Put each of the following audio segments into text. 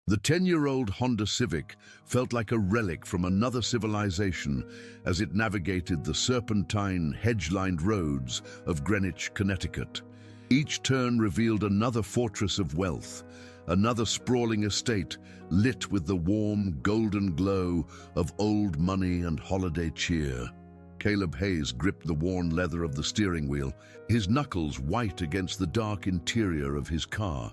The 10-year-old Honda Civic felt like a relic from another civilization as it navigated the serpentine, hedge-lined roads of Greenwich, Connecticut. Each turn revealed another fortress of wealth, another sprawling estate lit with the warm, golden glow of old money and holiday cheer. Caleb Hayes gripped the worn leather of the steering wheel, his knuckles white against the dark interior of his car.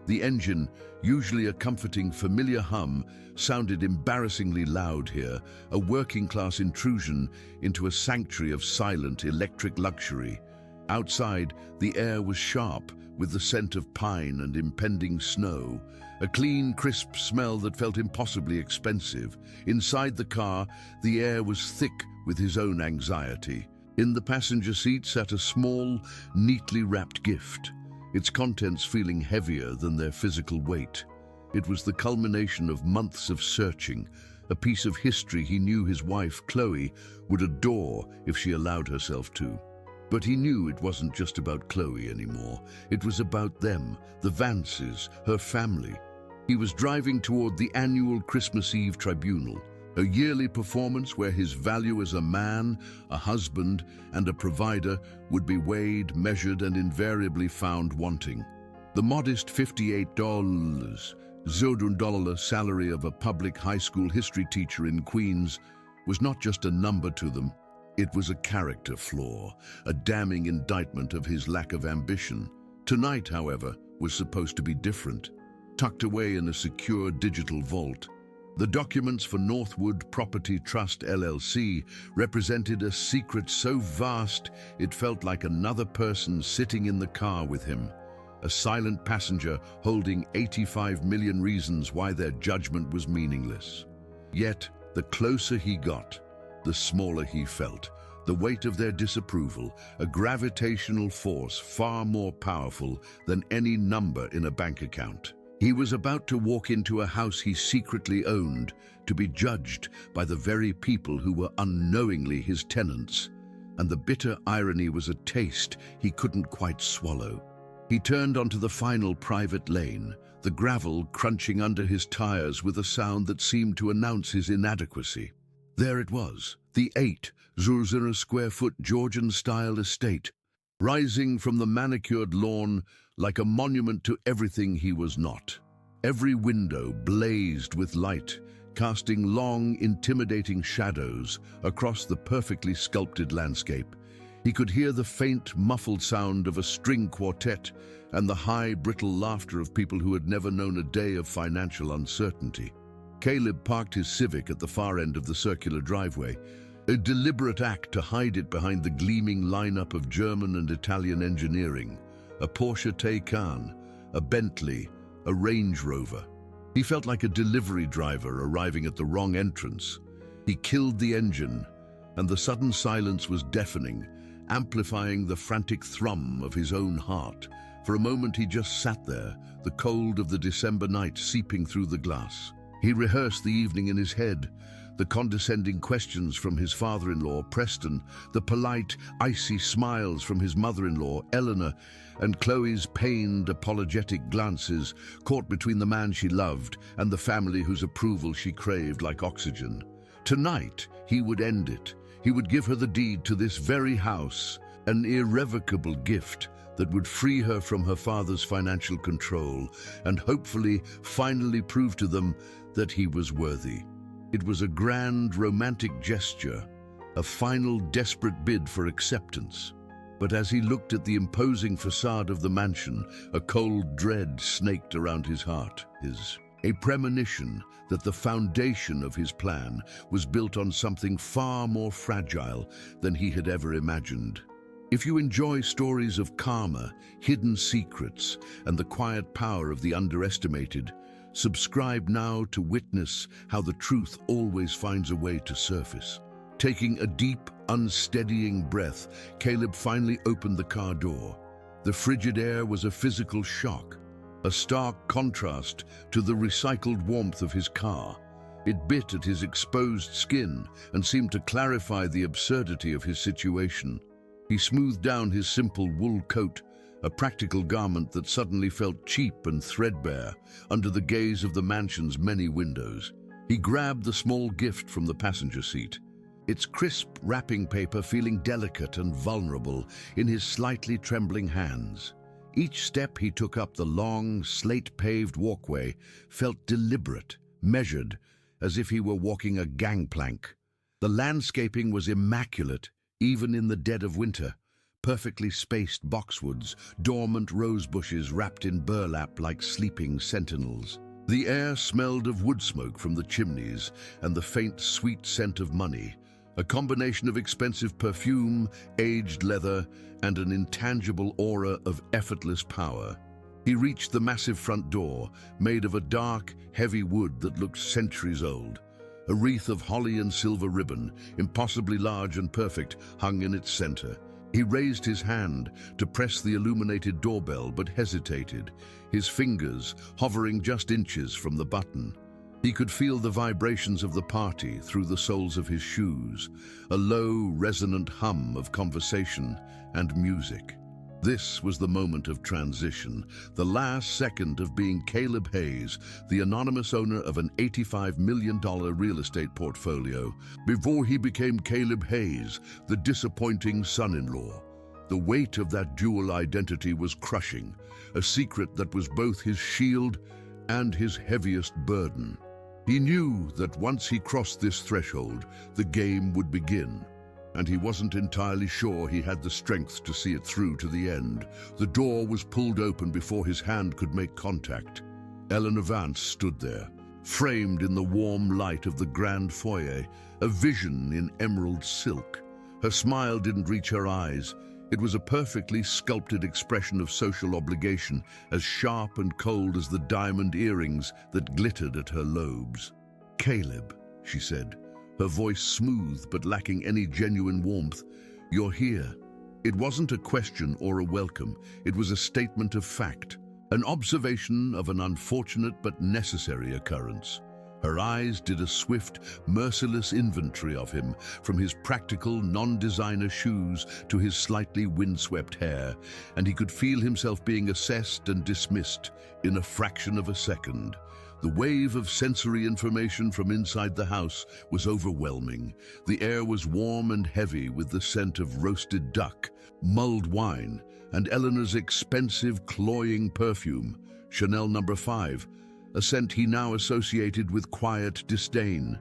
The engine, usually a comforting, familiar hum, sounded embarrassingly loud here, a working-class intrusion into a sanctuary of silent, electric luxury. Outside, the air was sharp, with the scent of pine and impending snow, a clean, crisp smell that felt impossibly expensive. Inside the car, the air was thick with his own anxiety. In the passenger seat sat a small, neatly wrapped gift, its contents feeling heavier than their physical weight. It was the culmination of months of searching, a piece of history he knew his wife, Chloe, would adore if she allowed herself to. But he knew it wasn't just about Chloe anymore. It was about them, the Vances, her family. He was driving toward the annual Christmas Eve tribunal, a yearly performance where his value as a man, a husband, and a provider would be weighed, measured, and invariably found wanting. The modest $58 salary of a public high school history teacher in Queens was not just a number to them. It was a character flaw, a damning indictment of his lack of ambition. Tonight, however, was supposed to be different. Tucked away in a secure digital vault, the documents for Northwood Property Trust LLC represented a secret so vast it felt like another person sitting in the car with him, a silent passenger holding 85 million reasons why their judgment was meaningless. Yet, the closer he got, the smaller he felt, the weight of their disapproval, a gravitational force far more powerful than any number in a bank account. He was about to walk into a house he secretly owned, to be judged by the very people who were unknowingly his tenants, and the bitter irony was a taste he couldn't quite swallow. He turned onto the final private lane, the gravel crunching under his tires with a sound that seemed to announce his inadequacy. There it was, the 8,000 square foot Georgian-style estate, rising from the manicured lawn like a monument to everything he was not. Every window blazed with light, casting long, intimidating shadows across the perfectly sculpted landscape. He could hear the faint, muffled sound of a string quartet and the high, brittle laughter of people who had never known a day of financial uncertainty. Caleb parked his Civic at the far end of the circular driveway, a deliberate act to hide it behind the gleaming lineup of German and Italian engineering, a Porsche Taycan, a Bentley, a Range Rover. He felt like a delivery driver arriving at the wrong entrance. He killed the engine, and the sudden silence was deafening, amplifying the frantic thrum of his own heart. For a moment he just sat there, the cold of the December night seeping through the glass. He rehearsed the evening in his head, the condescending questions from his father-in-law, Preston, the polite, icy smiles from his mother-in-law, Eleanor, and Chloe's pained, apologetic glances caught between the man she loved and the family whose approval she craved like oxygen. Tonight, he would end it. He would give her the deed to this very house, an irrevocable gift that would free her from her father's financial control and hopefully finally prove to them that he was worthy. It was a grand, romantic gesture, a final desperate bid for acceptance. But as he looked at the imposing facade of the mansion, a cold dread snaked around his heart, a premonition that the foundation of his plan was built on something far more fragile than he had ever imagined. If you enjoy stories of karma, hidden secrets, and the quiet power of the underestimated, subscribe now to witness how the truth always finds a way to surface. Taking a deep, unsteadying breath, Caleb finally opened the car door. The frigid air was a physical shock, a stark contrast to the recycled warmth of his car. It bit at his exposed skin and seemed to clarify the absurdity of his situation. He smoothed down his simple wool coat a practical garment that suddenly felt cheap and threadbare under the gaze of the mansion's many windows. He grabbed the small gift from the passenger seat, its crisp wrapping paper feeling delicate and vulnerable in his slightly trembling hands. Each step he took up the long, slate-paved walkway felt deliberate, measured, as if he were walking a gangplank. The landscaping was immaculate, even in the dead of winter. Perfectly spaced boxwoods, dormant rose bushes wrapped in burlap like sleeping sentinels. The air smelled of wood smoke from the chimneys and the faint, sweet scent of money, a combination of expensive perfume, aged leather, and an intangible aura of effortless power. He reached the massive front door, made of a dark, heavy wood that looked centuries old. A wreath of holly and silver ribbon, impossibly large and perfect, hung in its center. He raised his hand to press the illuminated doorbell but hesitated, his fingers hovering just inches from the button. He could feel the vibrations of the party through the soles of his shoes, a low, resonant hum of conversation and music. This was the moment of transition, the last second of being Caleb Hayes, the anonymous owner of an $85 million real estate portfolio, before he became Caleb Hayes, the disappointing son-in-law. The weight of that dual identity was crushing, a secret that was both his shield and his heaviest burden. He knew that once he crossed this threshold, the game would begin. And he wasn't entirely sure he had the strength to see it through to the end. The door was pulled open before his hand could make contact. Eleanor Vance stood there, framed in the warm light of the grand foyer, a vision in emerald silk. Her smile didn't reach her eyes. It was a perfectly sculpted expression of social obligation, as sharp and cold as the diamond earrings that glittered at her lobes. "Caleb," she said, her voice smooth but lacking any genuine warmth. "You're here." It wasn't a question or a welcome. It was a statement of fact, an observation of an unfortunate but necessary occurrence. Her eyes did a swift, merciless inventory of him, from his practical, non-designer shoes to his slightly windswept hair, and he could feel himself being assessed and dismissed in a fraction of a second. The wave of sensory information from inside the house was overwhelming. The air was warm and heavy with the scent of roasted duck, mulled wine, and Eleanor's expensive, cloying perfume, Chanel No. 5, a scent he now associated with quiet disdain.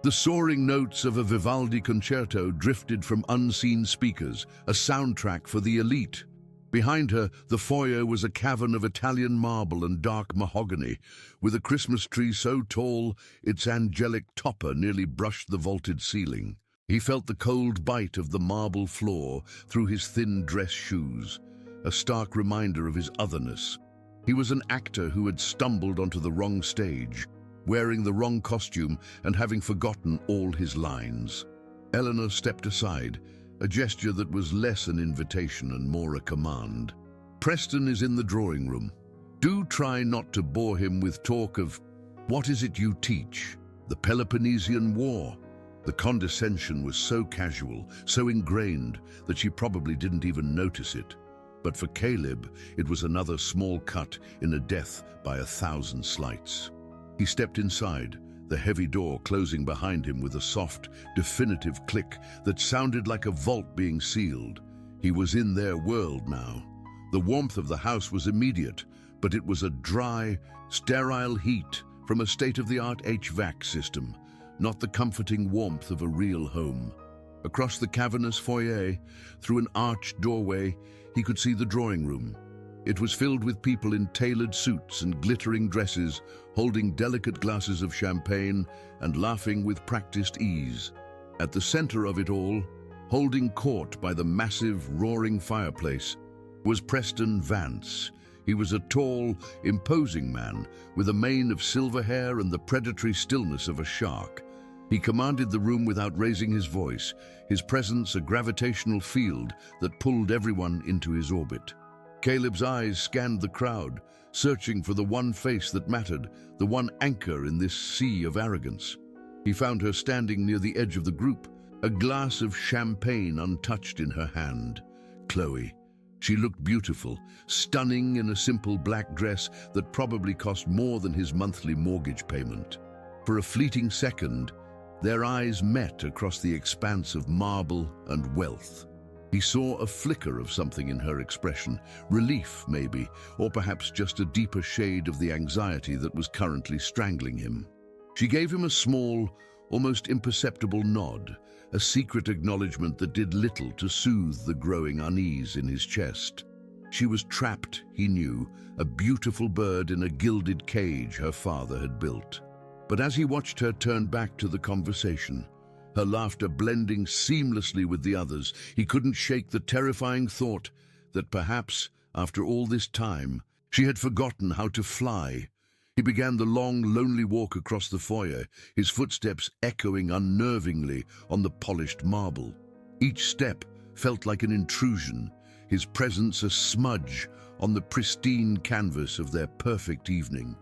The soaring notes of a Vivaldi concerto drifted from unseen speakers, a soundtrack for the elite. Behind her, the foyer was a cavern of Italian marble and dark mahogany, with a Christmas tree so tall its angelic topper nearly brushed the vaulted ceiling. He felt the cold bite of the marble floor through his thin dress shoes, a stark reminder of his otherness. He was an actor who had stumbled onto the wrong stage, wearing the wrong costume and having forgotten all his lines. Eleanor stepped aside, a gesture that was less an invitation and more a command. "Preston is in the drawing room. Do try not to bore him with talk of, what is it you teach? The Peloponnesian War." The condescension was so casual, so ingrained, that she probably didn't even notice it. But for Caleb, it was another small cut in a death by 1,000 slights. He stepped inside, the heavy door closing behind him with a soft, definitive click that sounded like a vault being sealed. He was in their world now. The warmth of the house was immediate, but it was a dry, sterile heat from a state-of-the-art HVAC system, not the comforting warmth of a real home. Across the cavernous foyer, through an arched doorway, he could see the drawing room. It was filled with people in tailored suits and glittering dresses, holding delicate glasses of champagne and laughing with practiced ease. At the center of it all, holding court by the massive, roaring fireplace, was Preston Vance. He was a tall, imposing man with a mane of silver hair and the predatory stillness of a shark. He commanded the room without raising his voice, his presence a gravitational field that pulled everyone into his orbit. Caleb's eyes scanned the crowd, searching for the one face that mattered, the one anchor in this sea of arrogance. He found her standing near the edge of the group, a glass of champagne untouched in her hand. Chloe, She looked beautiful, stunning in a simple black dress that probably cost more than his monthly mortgage payment. For a fleeting second, their eyes met across the expanse of marble and wealth. He saw a flicker of something in her expression, relief maybe, or perhaps just a deeper shade of the anxiety that was currently strangling him. She gave him a small, almost imperceptible nod, a secret acknowledgement that did little to soothe the growing unease in his chest. She was trapped, he knew, a beautiful bird in a gilded cage her father had built. But as he watched her turn back to the conversation, her laughter blending seamlessly with the others, he couldn't shake the terrifying thought that perhaps, after all this time, she had forgotten how to fly. He began the long, lonely walk across the foyer, his footsteps echoing unnervingly on the polished marble. Each step felt like an intrusion, his presence a smudge on the pristine canvas of their perfect evening.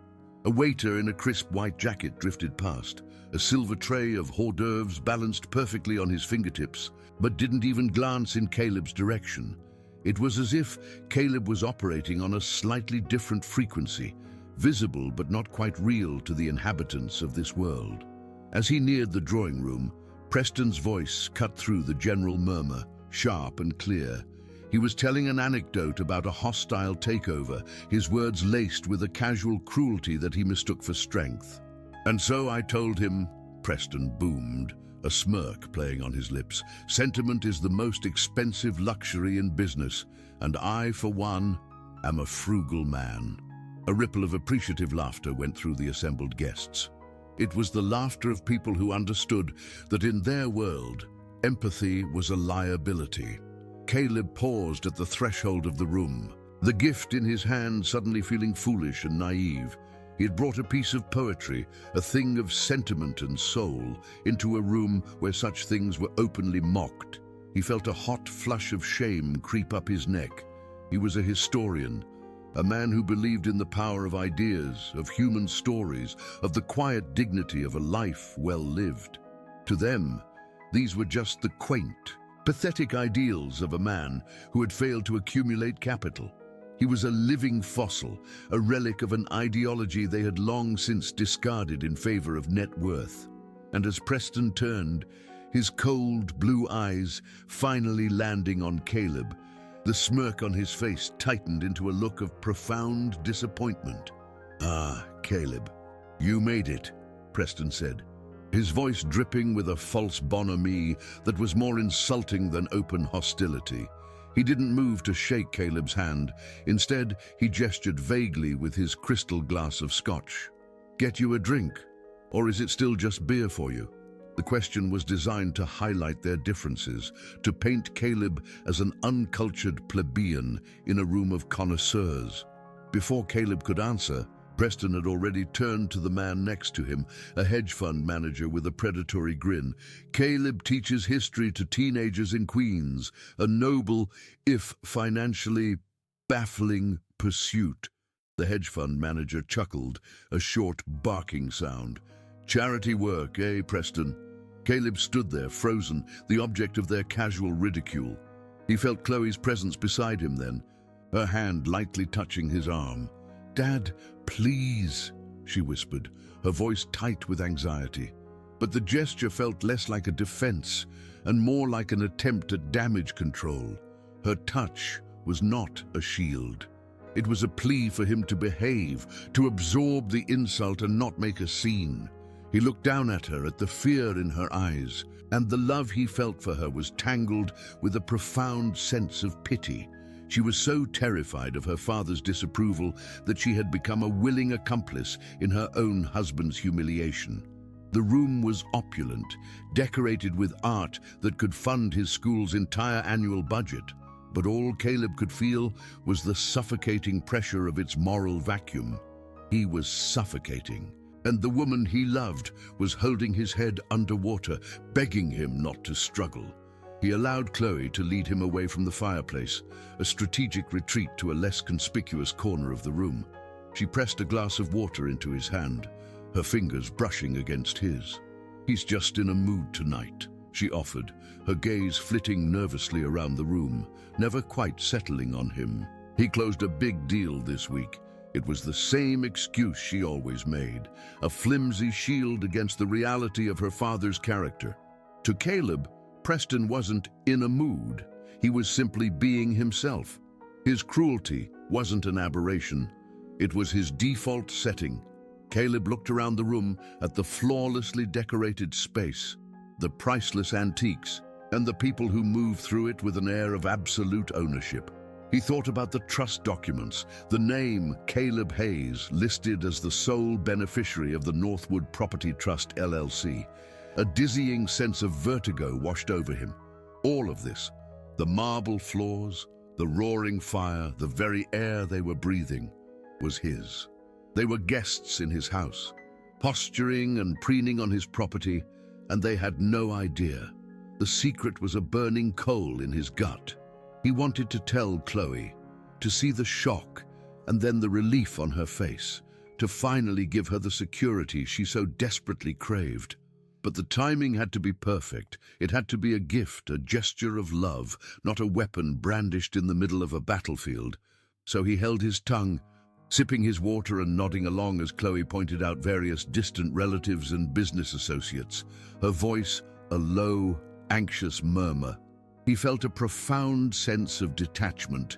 A waiter in a crisp white jacket drifted past, a silver tray of hors d'oeuvres balanced perfectly on his fingertips, but didn't even glance in Caleb's direction. It was as if Caleb was operating on a slightly different frequency, visible but not quite real to the inhabitants of this world. As he neared the drawing room, Preston's voice cut through the general murmur, sharp and clear. He was telling an anecdote about a hostile takeover, his words laced with a casual cruelty that he mistook for strength. "And so I told him," Preston boomed, a smirk playing on his lips, "sentiment is the most expensive luxury in business, and I, for one, am a frugal man." A ripple of appreciative laughter went through the assembled guests. It was the laughter of people who understood that in their world, empathy was a liability. Caleb paused at the threshold of the room, the gift in his hand suddenly feeling foolish and naive. He had brought a piece of poetry, a thing of sentiment and soul, into a room where such things were openly mocked. He felt a hot flush of shame creep up his neck. He was a historian, a man who believed in the power of ideas, of human stories, of the quiet dignity of a life well lived. To them, these were just the quaint, pathetic ideals of a man who had failed to accumulate capital. He was a living fossil, a relic of an ideology they had long since discarded in favor of net worth. And as Preston turned, his cold blue eyes finally landing on Caleb, the smirk on his face tightened into a look of profound disappointment. "Ah, Caleb, you made it," Preston said, his voice dripping with a false bonhomie that was more insulting than open hostility. He didn't move to shake Caleb's hand. Instead, he gestured vaguely with his crystal glass of scotch. "Get you a drink? Or is it still just beer for you?" The question was designed to highlight their differences, to paint Caleb as an uncultured plebeian in a room of connoisseurs. Before Caleb could answer, Preston had already turned to the man next to him, a hedge fund manager with a predatory grin. "Caleb teaches history to teenagers in Queens, a noble, if financially baffling pursuit." The hedge fund manager chuckled, a short barking sound. "Charity work, eh, Preston?" Caleb stood there, frozen, the object of their casual ridicule. He felt Chloe's presence beside him then, her hand lightly touching his arm. "Dad, please," she whispered, her voice tight with anxiety. But the gesture felt less like a defense and more like an attempt at damage control. Her touch was not a shield. It was a plea for him to behave, to absorb the insult and not make a scene. He looked down at her, at the fear in her eyes, and the love he felt for her was tangled with a profound sense of pity. She was so terrified of her father's disapproval that she had become a willing accomplice in her own husband's humiliation. The room was opulent, decorated with art that could fund his school's entire annual budget, but all Caleb could feel was the suffocating pressure of its moral vacuum. He was suffocating, and the woman he loved was holding his head underwater, begging him not to struggle. He allowed Chloe to lead him away from the fireplace, a strategic retreat to a less conspicuous corner of the room. She pressed a glass of water into his hand, her fingers brushing against his. "He's just in a mood tonight," she offered, her gaze flitting nervously around the room, never quite settling on him. He closed a big deal this week. It was the same excuse she always made, a flimsy shield against the reality of her father's character. To Caleb, Preston wasn't in a mood. He was simply being himself. His cruelty wasn't an aberration. It was his default setting. Caleb looked around the room at the flawlessly decorated space, the priceless antiques, and the people who moved through it with an air of absolute ownership. He thought about the trust documents, the name Caleb Hayes listed as the sole beneficiary of the Northwood Property Trust LLC. A dizzying sense of vertigo washed over him. All of this, the marble floors, the roaring fire, the very air they were breathing, was his. They were guests in his house, posturing and preening on his property, and they had no idea. The secret was a burning coal in his gut. He wanted to tell Chloe, to see the shock and then the relief on her face, to finally give her the security she so desperately craved. But the timing had to be perfect. It had to be a gift, a gesture of love, not a weapon brandished in the middle of a battlefield. So he held his tongue, sipping his water and nodding along as Chloe pointed out various distant relatives and business associates, her voice a low, anxious murmur. He felt a profound sense of detachment,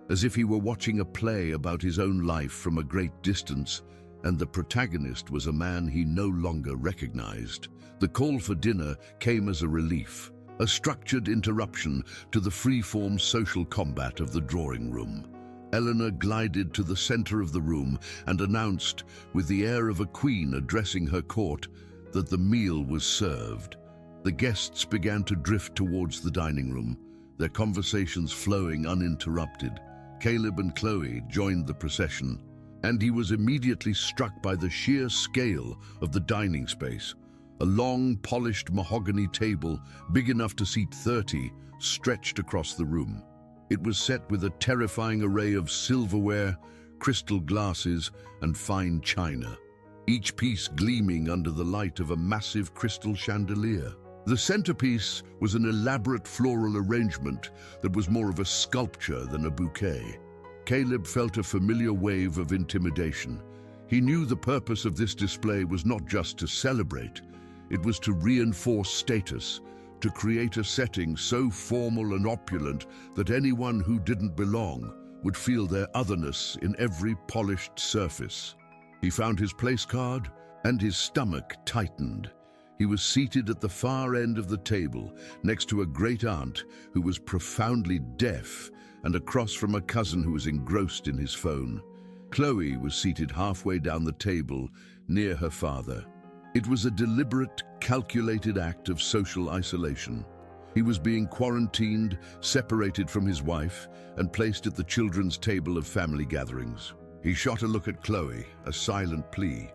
as if he were watching a play about his own life from a great distance, and the protagonist was a man he no longer recognized. The call for dinner came as a relief, a structured interruption to the free-form social combat of the drawing room. Eleanor glided to the center of the room and announced, with the air of a queen addressing her court, that the meal was served. The guests began to drift towards the dining room, their conversations flowing uninterrupted. Caleb and Chloe joined the procession, and he was immediately struck by the sheer scale of the dining space. A long, polished mahogany table, big enough to seat 30, stretched across the room. It was set with a terrifying array of silverware, crystal glasses, and fine china, each piece gleaming under the light of a massive crystal chandelier. The centerpiece was an elaborate floral arrangement that was more of a sculpture than a bouquet. Caleb felt a familiar wave of intimidation. He knew the purpose of this display was not just to celebrate, it was to reinforce status, to create a setting so formal and opulent that anyone who didn't belong would feel their otherness in every polished surface. He found his place card, and his stomach tightened. He was seated at the far end of the table, next to a great-aunt who was profoundly deaf, and across from a cousin who was engrossed in his phone. Chloe was seated halfway down the table, near her father. It was a deliberate, calculated act of social isolation. He was being quarantined, separated from his wife, and placed at the children's table of family gatherings. He shot a look at Chloe, a silent plea,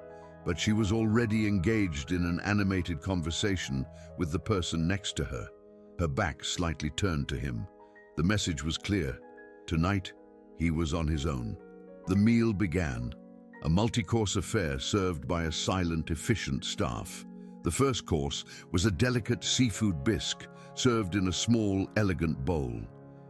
but she was already engaged in an animated conversation with the person next to her, her back slightly turned to him. The message was clear. Tonight, he was on his own. The meal began, a multi-course affair served by a silent, efficient staff. The first course was a delicate seafood bisque served in a small, elegant bowl.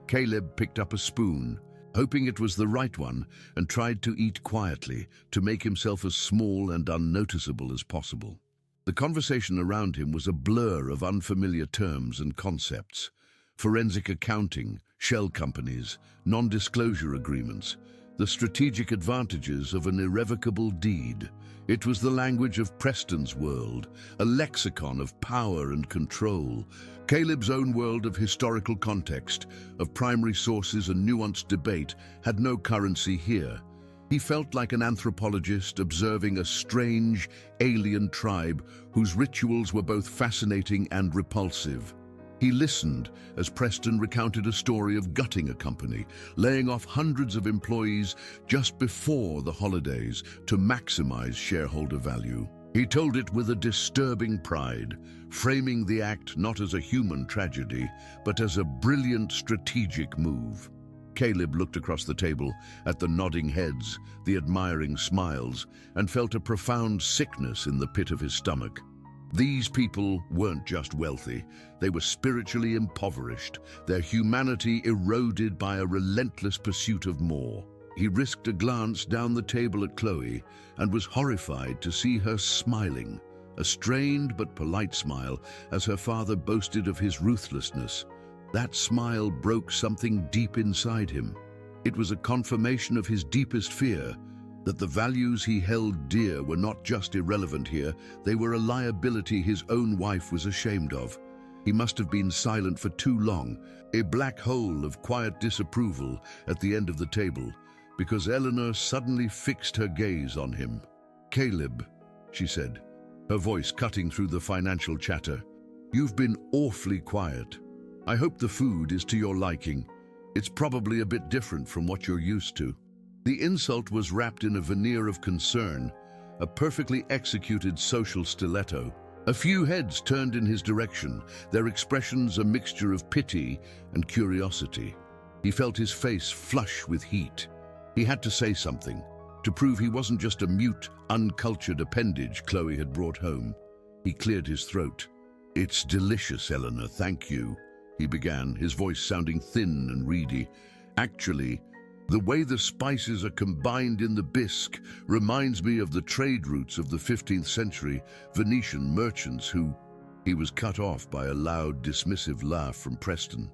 Caleb picked up a spoon, hoping it was the right one, and tried to eat quietly to make himself as small and unnoticeable as possible. The conversation around him was a blur of unfamiliar terms and concepts. Forensic accounting, shell companies, non-disclosure agreements, the strategic advantages of an irrevocable deed. It was the language of Preston's world, a lexicon of power and control. Caleb's own world of historical context, of primary sources and nuanced debate, had no currency here. He felt like an anthropologist observing a strange, alien tribe whose rituals were both fascinating and repulsive. He listened as Preston recounted a story of gutting a company, laying off hundreds of employees just before the holidays to maximize shareholder value. He told it with a disturbing pride, framing the act not as a human tragedy, but as a brilliant strategic move. Caleb looked across the table at the nodding heads, the admiring smiles, and felt a profound sickness in the pit of his stomach. These people weren't just wealthy, they were spiritually impoverished, their humanity eroded by a relentless pursuit of more. He risked a glance down the table at Chloe and was horrified to see her smiling, a strained but polite smile as her father boasted of his ruthlessness. That smile broke something deep inside him. It was a confirmation of his deepest fear, that the values he held dear were not just irrelevant here, they were a liability his own wife was ashamed of. He must have been silent for too long, a black hole of quiet disapproval at the end of the table, because Eleanor suddenly fixed her gaze on him. "Caleb," she said, her voice cutting through the financial chatter, "you've been awfully quiet. I hope the food is to your liking. It's probably a bit different from what you're used to." The insult was wrapped in a veneer of concern, a perfectly executed social stiletto. A few heads turned in his direction, their expressions a mixture of pity and curiosity. He felt his face flush with heat. He had to say something, to prove he wasn't just a mute, uncultured appendage Chloe had brought home. He cleared his throat. "It's delicious, Eleanor, thank you," he began, his voice sounding thin and reedy. "Actually, the way the spices are combined in the bisque reminds me of the trade routes of the 15th century Venetian merchants who—" He was cut off by a loud, dismissive laugh from Preston.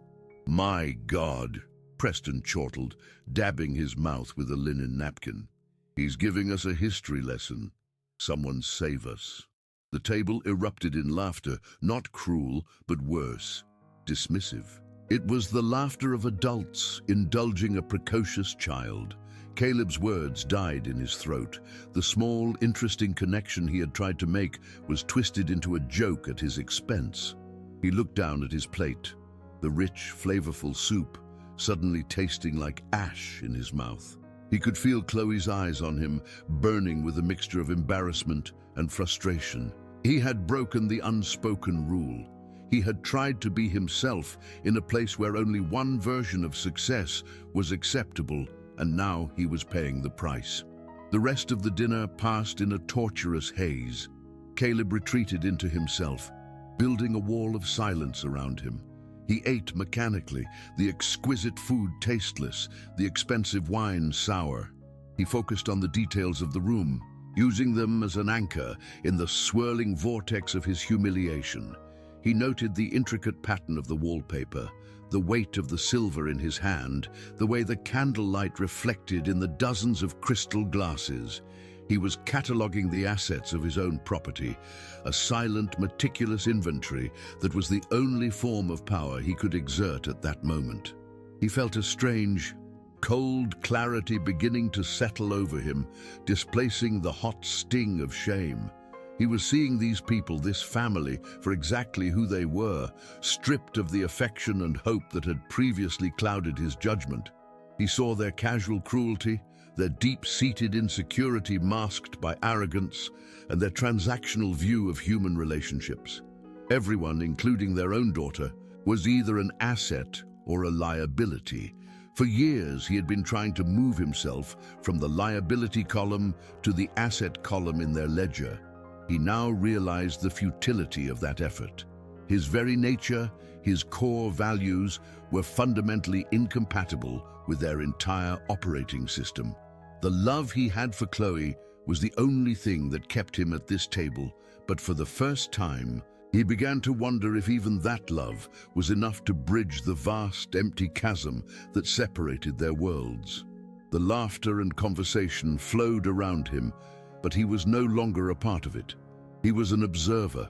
"My God," Preston chortled, dabbing his mouth with a linen napkin. "He's giving us a history lesson. Someone save us." The table erupted in laughter, not cruel, but worse, dismissive. It was the laughter of adults indulging a precocious child. Caleb's words died in his throat. The small, interesting connection he had tried to make was twisted into a joke at his expense. He looked down at his plate, the rich, flavorful soup suddenly tasting like ash in his mouth. He could feel Chloe's eyes on him, burning with a mixture of embarrassment and frustration. He had broken the unspoken rule. He had tried to be himself in a place where only one version of success was acceptable, and now he was paying the price. The rest of the dinner passed in a torturous haze. Caleb retreated into himself, building a wall of silence around him. He ate mechanically, the exquisite food tasteless, the expensive wine sour. He focused on the details of the room, using them as an anchor in the swirling vortex of his humiliation. He noted the intricate pattern of the wallpaper, the weight of the silver in his hand, the way the candlelight reflected in the dozens of crystal glasses. He was cataloging the assets of his own property, a silent, meticulous inventory that was the only form of power he could exert at that moment. He felt a strange, cold clarity beginning to settle over him, displacing the hot sting of shame. He was seeing these people, this family, for exactly who they were, stripped of the affection and hope that had previously clouded his judgment. He saw their casual cruelty, their deep-seated insecurity masked by arrogance, and their transactional view of human relationships. Everyone, including their own daughter, was either an asset or a liability. For years, he had been trying to move himself from the liability column to the asset column in their ledger. He now realized the futility of that effort. His very nature, his core values, were fundamentally incompatible with their entire operating system. The love he had for Chloe was the only thing that kept him at this table, but for the first time, he began to wonder if even that love was enough to bridge the vast, empty chasm that separated their worlds. The laughter and conversation flowed around him, but he was no longer a part of it. He was an observer,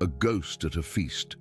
a ghost at a feast,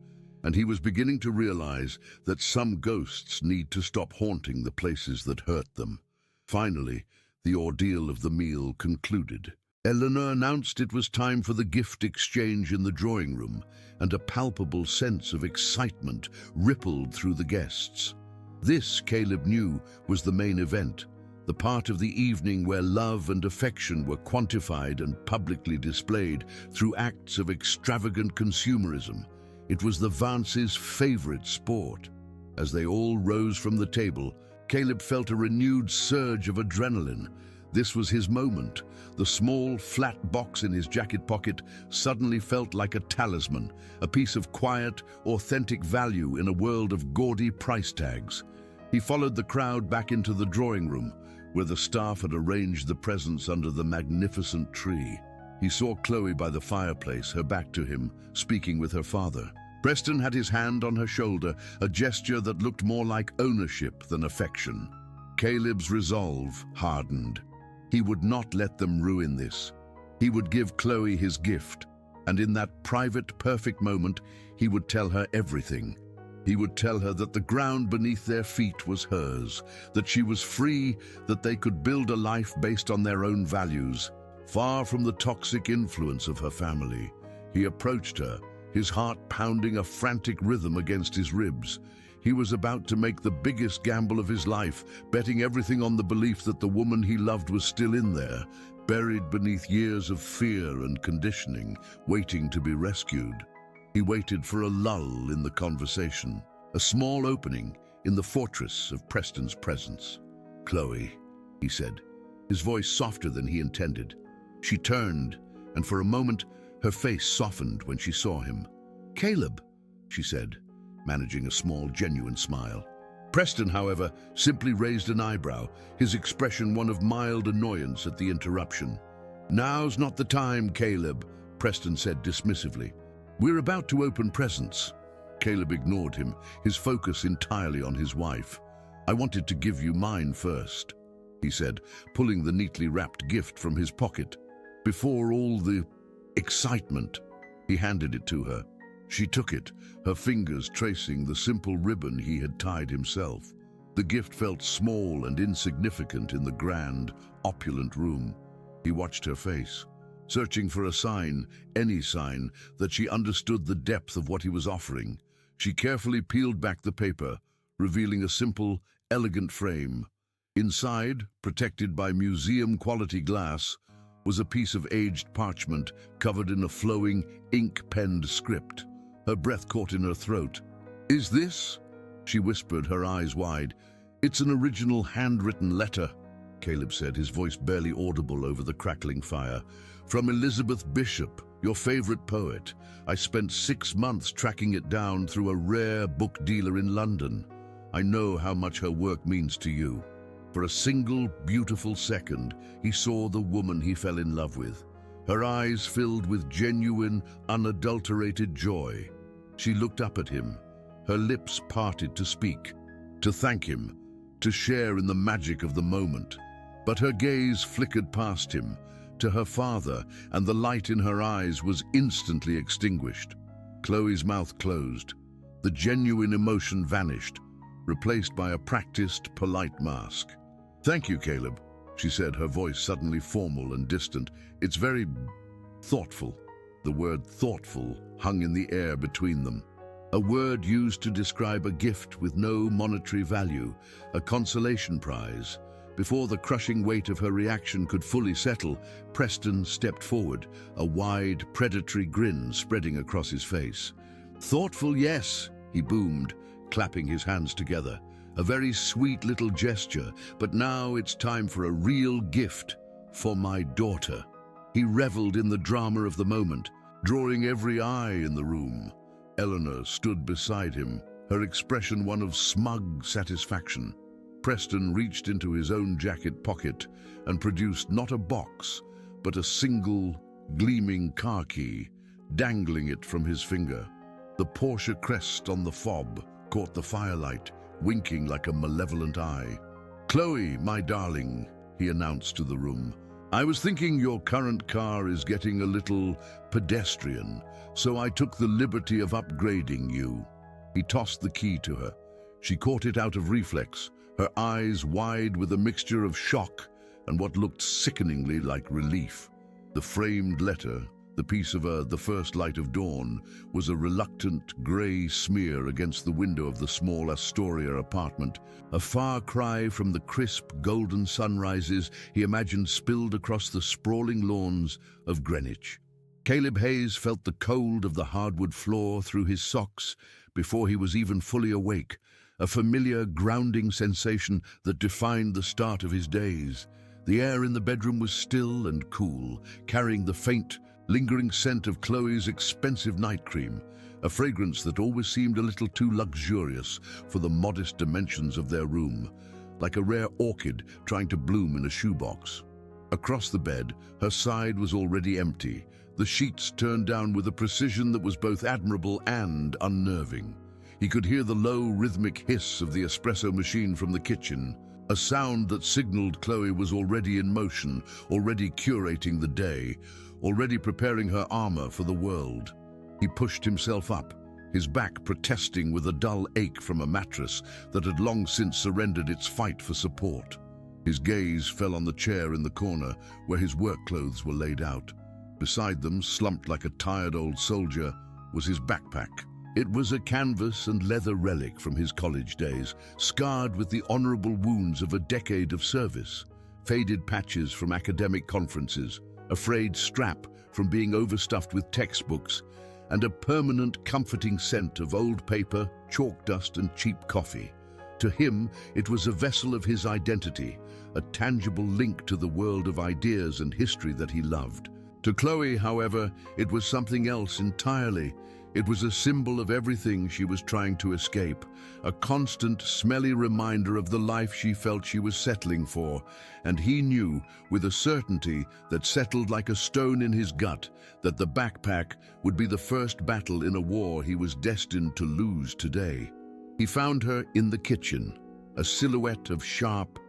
and he was beginning to realize that some ghosts need to stop haunting the places that hurt them. Finally, the ordeal of the meal concluded. Eleanor announced it was time for the gift exchange in the drawing room, and a palpable sense of excitement rippled through the guests. This, Caleb knew, was the main event, the part of the evening where love and affection were quantified and publicly displayed through acts of extravagant consumerism. It was the Vance's favorite sport. As they all rose from the table, Caleb felt a renewed surge of adrenaline. This was his moment. The small, flat box in his jacket pocket suddenly felt like a talisman, a piece of quiet, authentic value in a world of gaudy price tags. He followed the crowd back into the drawing room, where the staff had arranged the presents under the magnificent tree. He saw Chloe by the fireplace, her back to him, speaking with her father. Preston had his hand on her shoulder, a gesture that looked more like ownership than affection. Caleb's resolve hardened. He would not let them ruin this. He would give Chloe his gift, and in that private, perfect moment, he would tell her everything. He would tell her that the ground beneath their feet was hers, that she was free, that they could build a life based on their own values, far from the toxic influence of her family. He approached her, his heart pounding a frantic rhythm against his ribs. He was about to make the biggest gamble of his life, betting everything on the belief that the woman he loved was still in there, buried beneath years of fear and conditioning, waiting to be rescued. He waited for a lull in the conversation, a small opening in the fortress of Preston's presence. "Chloe," he said, his voice softer than he intended. She turned, and for a moment, her face softened when she saw him. "Caleb," she said, managing a small, genuine smile. Preston, however, simply raised an eyebrow, his expression one of mild annoyance at the interruption. "Now's not the time, Caleb," Preston said dismissively. "We're about to open presents." Caleb ignored him, his focus entirely on his wife. "I wanted to give you mine first," he said, pulling the neatly wrapped gift from his pocket. Before all the excitement, he handed it to her. She took it, her fingers tracing the simple ribbon he had tied himself. The gift felt small and insignificant in the grand, opulent room. He watched her face, searching for a sign, any sign, that she understood the depth of what he was offering. She carefully peeled back the paper, revealing a simple, elegant frame. Inside, protected by museum-quality glass, was a piece of aged parchment covered in a flowing, ink-penned script. Her breath caught in her throat. "Is this?" she whispered, her eyes wide. "It's an original handwritten letter," Caleb said, his voice barely audible over the crackling fire. "From Elizabeth Bishop, your favorite poet. I spent 6 months tracking it down through a rare book dealer in London. I know how much her work means to you." For a single, beautiful second, he saw the woman he fell in love with. Her eyes filled with genuine, unadulterated joy. She looked up at him, her lips parted to speak, to thank him, to share in the magic of the moment. But her gaze flickered past him, to her father, and the light in her eyes was instantly extinguished. Chloe's mouth closed. The genuine emotion vanished, replaced by a practiced, polite mask. "Thank you, Caleb," she said, her voice suddenly formal and distant. "It's very thoughtful." The word thoughtful hung in the air between them. A word used to describe a gift with no monetary value, a consolation prize. Before the crushing weight of her reaction could fully settle, Preston stepped forward, a wide, predatory grin spreading across his face. "Thoughtful, yes," he boomed, clapping his hands together. "A very sweet little gesture, but now it's time for a real gift for my daughter." He reveled in the drama of the moment, drawing every eye in the room. Eleanor stood beside him, her expression one of smug satisfaction. Preston reached into his own jacket pocket and produced not a box, but a single, gleaming car key, dangling it from his finger. The Porsche crest on the fob caught the firelight, winking like a malevolent eye. "Chloe, my darling," he announced to the room, "I was thinking your current car is getting a little pedestrian, so I took the liberty of upgrading you." He tossed the key to her. She caught it out of reflex, her eyes wide with a mixture of shock and what looked sickeningly like relief. The framed letter, the piece of the first light of dawn, was a reluctant grey smear against the window of the small Astoria apartment, a far cry from the crisp, golden sunrises he imagined spilled across the sprawling lawns of Greenwich. Caleb Hayes felt the cold of the hardwood floor through his socks before he was even fully awake, a familiar, grounding sensation that defined the start of his days. The air in the bedroom was still and cool, carrying the faint, lingering scent of Chloe's expensive night cream, a fragrance that always seemed a little too luxurious for the modest dimensions of their room, like a rare orchid trying to bloom in a shoebox. Across the bed, her side was already empty, the sheets turned down with a precision that was both admirable and unnerving. He could hear the low, rhythmic hiss of the espresso machine from the kitchen, a sound that signaled Chloe was already in motion, already curating the day, already preparing her armor for the world. He pushed himself up, his back protesting with a dull ache from a mattress that had long since surrendered its fight for support. His gaze fell on the chair in the corner where his work clothes were laid out. Beside them, slumped like a tired old soldier, was his backpack. It was a canvas and leather relic from his college days, scarred with the honorable wounds of a decade of service, faded patches from academic conferences, a frayed strap from being overstuffed with textbooks, and a permanent comforting scent of old paper, chalk dust, and cheap coffee. To him, it was a vessel of his identity, a tangible link to the world of ideas and history that he loved. To Chloe, however, it was something else entirely. It was a symbol of everything she was trying to escape, a constant, smelly reminder of the life she felt she was settling for, and he knew, with a certainty that settled like a stone in his gut, that the backpack would be the first battle in a war he was destined to lose today. He found her in the kitchen, a silhouette of sharp,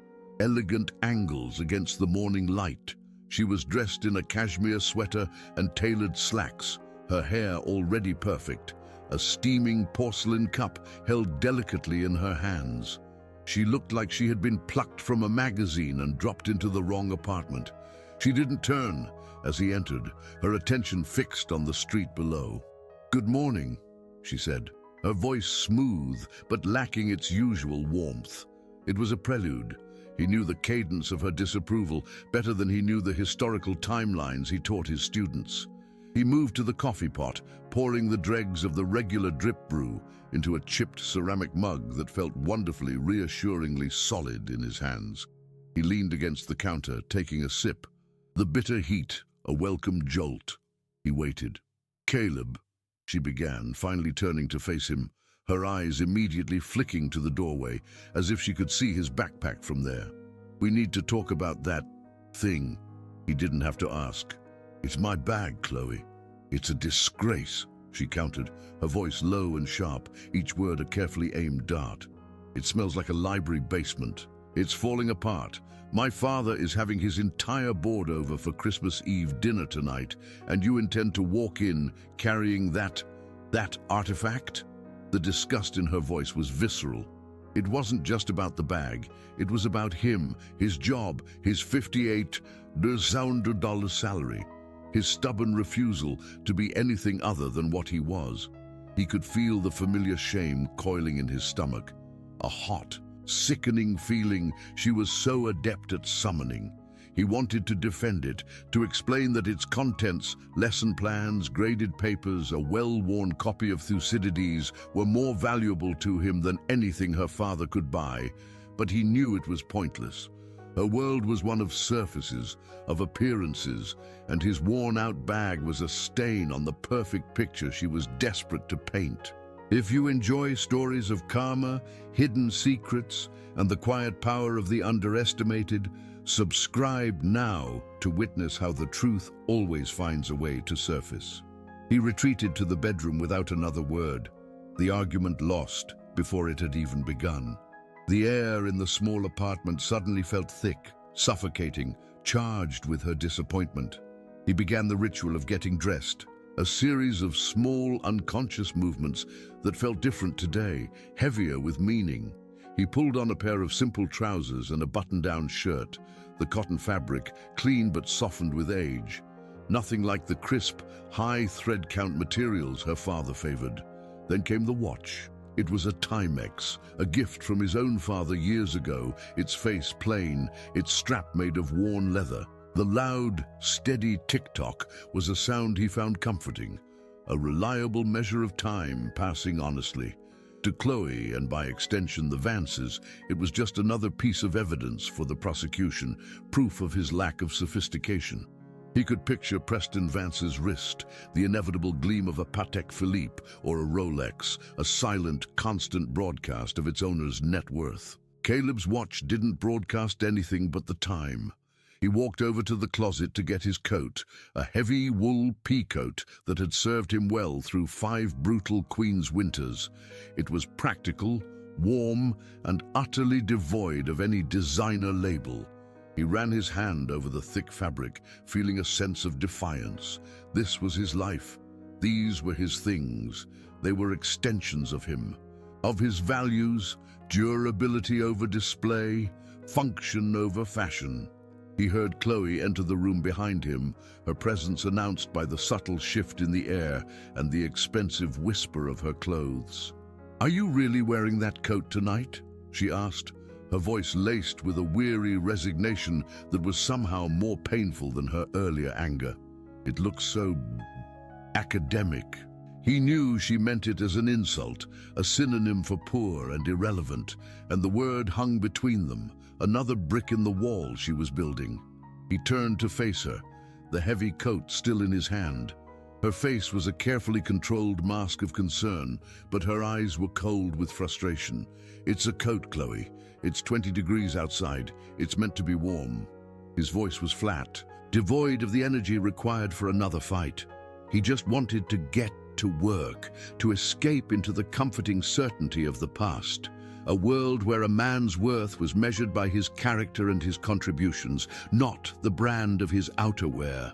elegant angles against the morning light. She was dressed in a cashmere sweater and tailored slacks, her hair already perfect, a steaming porcelain cup held delicately in her hands. She looked like she had been plucked from a magazine and dropped into the wrong apartment. She didn't turn as he entered, her attention fixed on the street below. "Good morning," she said, her voice smooth but lacking its usual warmth. It was a prelude. He knew the cadence of her disapproval better than he knew the historical timelines he taught his students. He moved to the coffee pot, pouring the dregs of the regular drip brew into a chipped ceramic mug that felt wonderfully, reassuringly solid in his hands. He leaned against the counter, taking a sip. The bitter heat, a welcome jolt. He waited. "Caleb," she began, finally turning to face him, her eyes immediately flicking to the doorway, as if she could see his backpack from there. "We need to talk about that thing." He didn't have to ask. "It's my bag, Chloe." "It's a disgrace," she countered, her voice low and sharp, each word a carefully aimed dart. "It smells like a library basement. It's falling apart. My father is having his entire board over for Christmas Eve dinner tonight, and you intend to walk in carrying that artifact?" The disgust in her voice was visceral. It wasn't just about the bag. It was about him, his job, his $58,000 salary, his stubborn refusal to be anything other than what he was. He could feel the familiar shame coiling in his stomach, a hot, sickening feeling she was so adept at summoning. He wanted to defend it, to explain that its contents, lesson plans, graded papers, a well-worn copy of Thucydides, were more valuable to him than anything her father could buy, but he knew it was pointless. Her world was one of surfaces, of appearances, and his worn-out bag was a stain on the perfect picture she was desperate to paint. If you enjoy stories of karma, hidden secrets, and the quiet power of the underestimated, subscribe now to witness how the truth always finds a way to surface. He retreated to the bedroom without another word, the argument lost before it had even begun. The air in the small apartment suddenly felt thick, suffocating, charged with her disappointment. He began the ritual of getting dressed, a series of small, unconscious movements that felt different today, heavier with meaning. He pulled on a pair of simple trousers and a button-down shirt, the cotton fabric clean but softened with age. Nothing like the crisp, high thread count materials her father favored. Then came the watch. It was a Timex, a gift from his own father years ago, its face plain, its strap made of worn leather. The loud, steady tick-tock was a sound he found comforting, a reliable measure of time passing honestly. To Chloe, and by extension the Vances, it was just another piece of evidence for the prosecution, proof of his lack of sophistication. He could picture Preston Vance's wrist, the inevitable gleam of a Patek Philippe or a Rolex, a silent, constant broadcast of its owner's net worth. Caleb's watch didn't broadcast anything but the time. He walked over to the closet to get his coat, a heavy wool peacoat that had served him well through 5 brutal Queen's winters. It was practical, warm, and utterly devoid of any designer label. He ran his hand over the thick fabric, feeling a sense of defiance. This was his life. These were his things. They were extensions of him, of his values, durability over display, function over fashion. He heard Chloe enter the room behind him, her presence announced by the subtle shift in the air and the expensive whisper of her clothes. "Are you really wearing that coat tonight?" she asked, her voice laced with a weary resignation that was somehow more painful than her earlier anger. It looked so academic. He knew she meant it as an insult, a synonym for poor and irrelevant, and the word hung between them, another brick in the wall she was building. He turned to face her, the heavy coat still in his hand. Her face was a carefully controlled mask of concern, but her eyes were cold with frustration. "It's a coat, Chloe. It's 20 degrees outside. It's meant to be warm." His voice was flat, devoid of the energy required for another fight. He just wanted to get to work, to escape into the comforting certainty of the past. A world where a man's worth was measured by his character and his contributions, not the brand of his outerwear.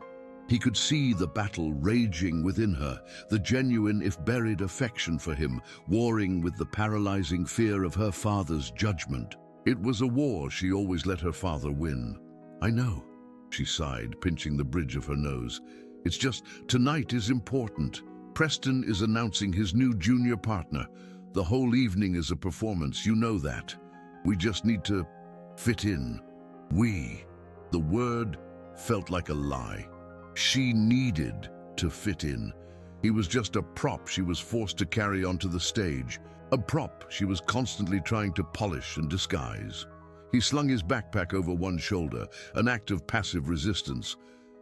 He could see the battle raging within her, the genuine if buried affection for him, warring with the paralyzing fear of her father's judgment. It was a war she always let her father win. "I know," she sighed, pinching the bridge of her nose. "It's just, tonight is important. Preston is announcing his new junior partner. The whole evening is a performance, you know that. We just need to fit in." We. The word felt like a lie. She needed to fit in. He was just a prop she was forced to carry onto the stage, a prop she was constantly trying to polish and disguise. He slung his backpack over one shoulder, an act of passive resistance,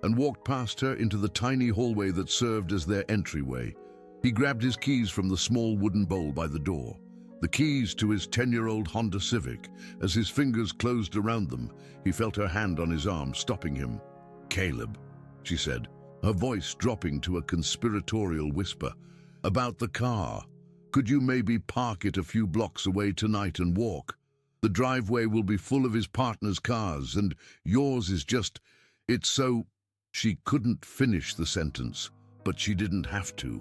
and walked past her into the tiny hallway that served as their entryway. He grabbed his keys from the small wooden bowl by the door, the keys to his 10-year-old Honda Civic. As his fingers closed around them, he felt her hand on his arm, stopping him. "Caleb," she said, her voice dropping to a conspiratorial whisper. "About the car. Could you maybe park it a few blocks away tonight and walk? The driveway will be full of his partner's cars, and yours is just... It's so..." She couldn't finish the sentence, but she didn't have to.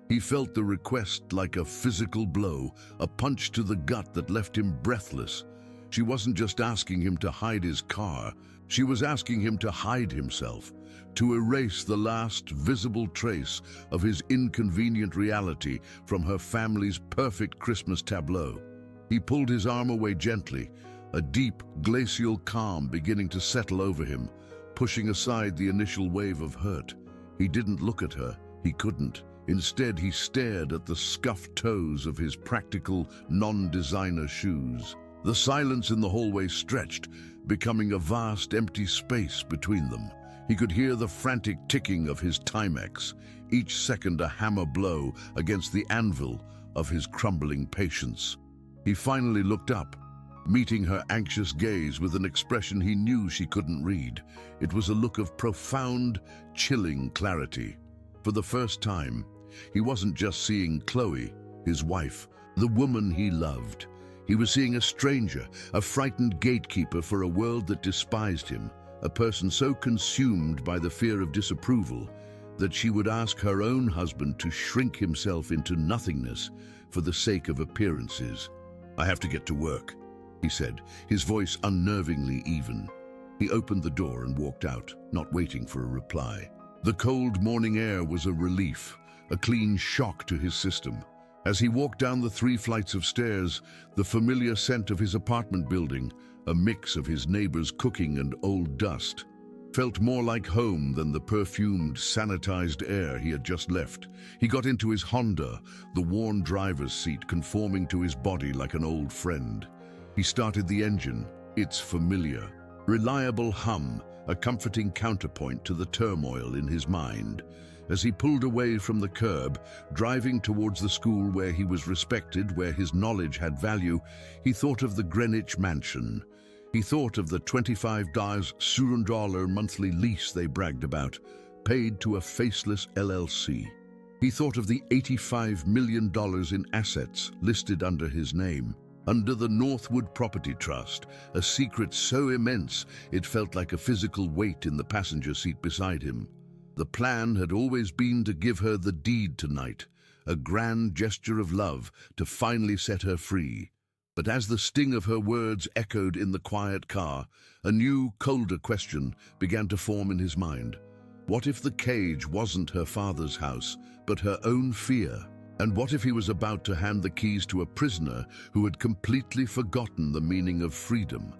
He felt the request like a physical blow, a punch to the gut that left him breathless. She wasn't just asking him to hide his car, she was asking him to hide himself, to erase the last visible trace of his inconvenient reality from her family's perfect Christmas tableau. He pulled his arm away gently, a deep, glacial calm beginning to settle over him, pushing aside the initial wave of hurt. He didn't look at her, he couldn't. Instead, he stared at the scuffed toes of his practical, non-designer shoes. The silence in the hallway stretched, becoming a vast, empty space between them. He could hear the frantic ticking of his Timex, each second a hammer blow against the anvil of his crumbling patience. He finally looked up, meeting her anxious gaze with an expression he knew she couldn't read. It was a look of profound, chilling clarity. For the first time, he wasn't just seeing Chloe, his wife, the woman he loved. He was seeing a stranger, a frightened gatekeeper for a world that despised him, a person so consumed by the fear of disapproval that she would ask her own husband to shrink himself into nothingness for the sake of appearances. "I have to get to work," he said, his voice unnervingly even. He opened the door and walked out, not waiting for a reply. The cold morning air was a relief, a clean shock to his system. As he walked down the 3 flights of stairs, the familiar scent of his apartment building, a mix of his neighbor's cooking and old dust, felt more like home than the perfumed, sanitized air he had just left. He got into his Honda, the worn driver's seat conforming to his body like an old friend. He started the engine, its familiar, reliable hum, a comforting counterpoint to the turmoil in his mind. As he pulled away from the curb, driving towards the school where he was respected, where his knowledge had value, he thought of the Greenwich mansion. He thought of the $25 monthly lease they bragged about, paid to a faceless LLC. He thought of the $85 million in assets listed under his name, under the Northwood Property Trust, a secret so immense it felt like a physical weight in the passenger seat beside him. The plan had always been to give her the deed tonight, a grand gesture of love to finally set her free. But as the sting of her words echoed in the quiet car, a new, colder question began to form in his mind. What if the cage wasn't her father's house, but her own fear? And what if he was about to hand the keys to a prisoner who had completely forgotten the meaning of freedom?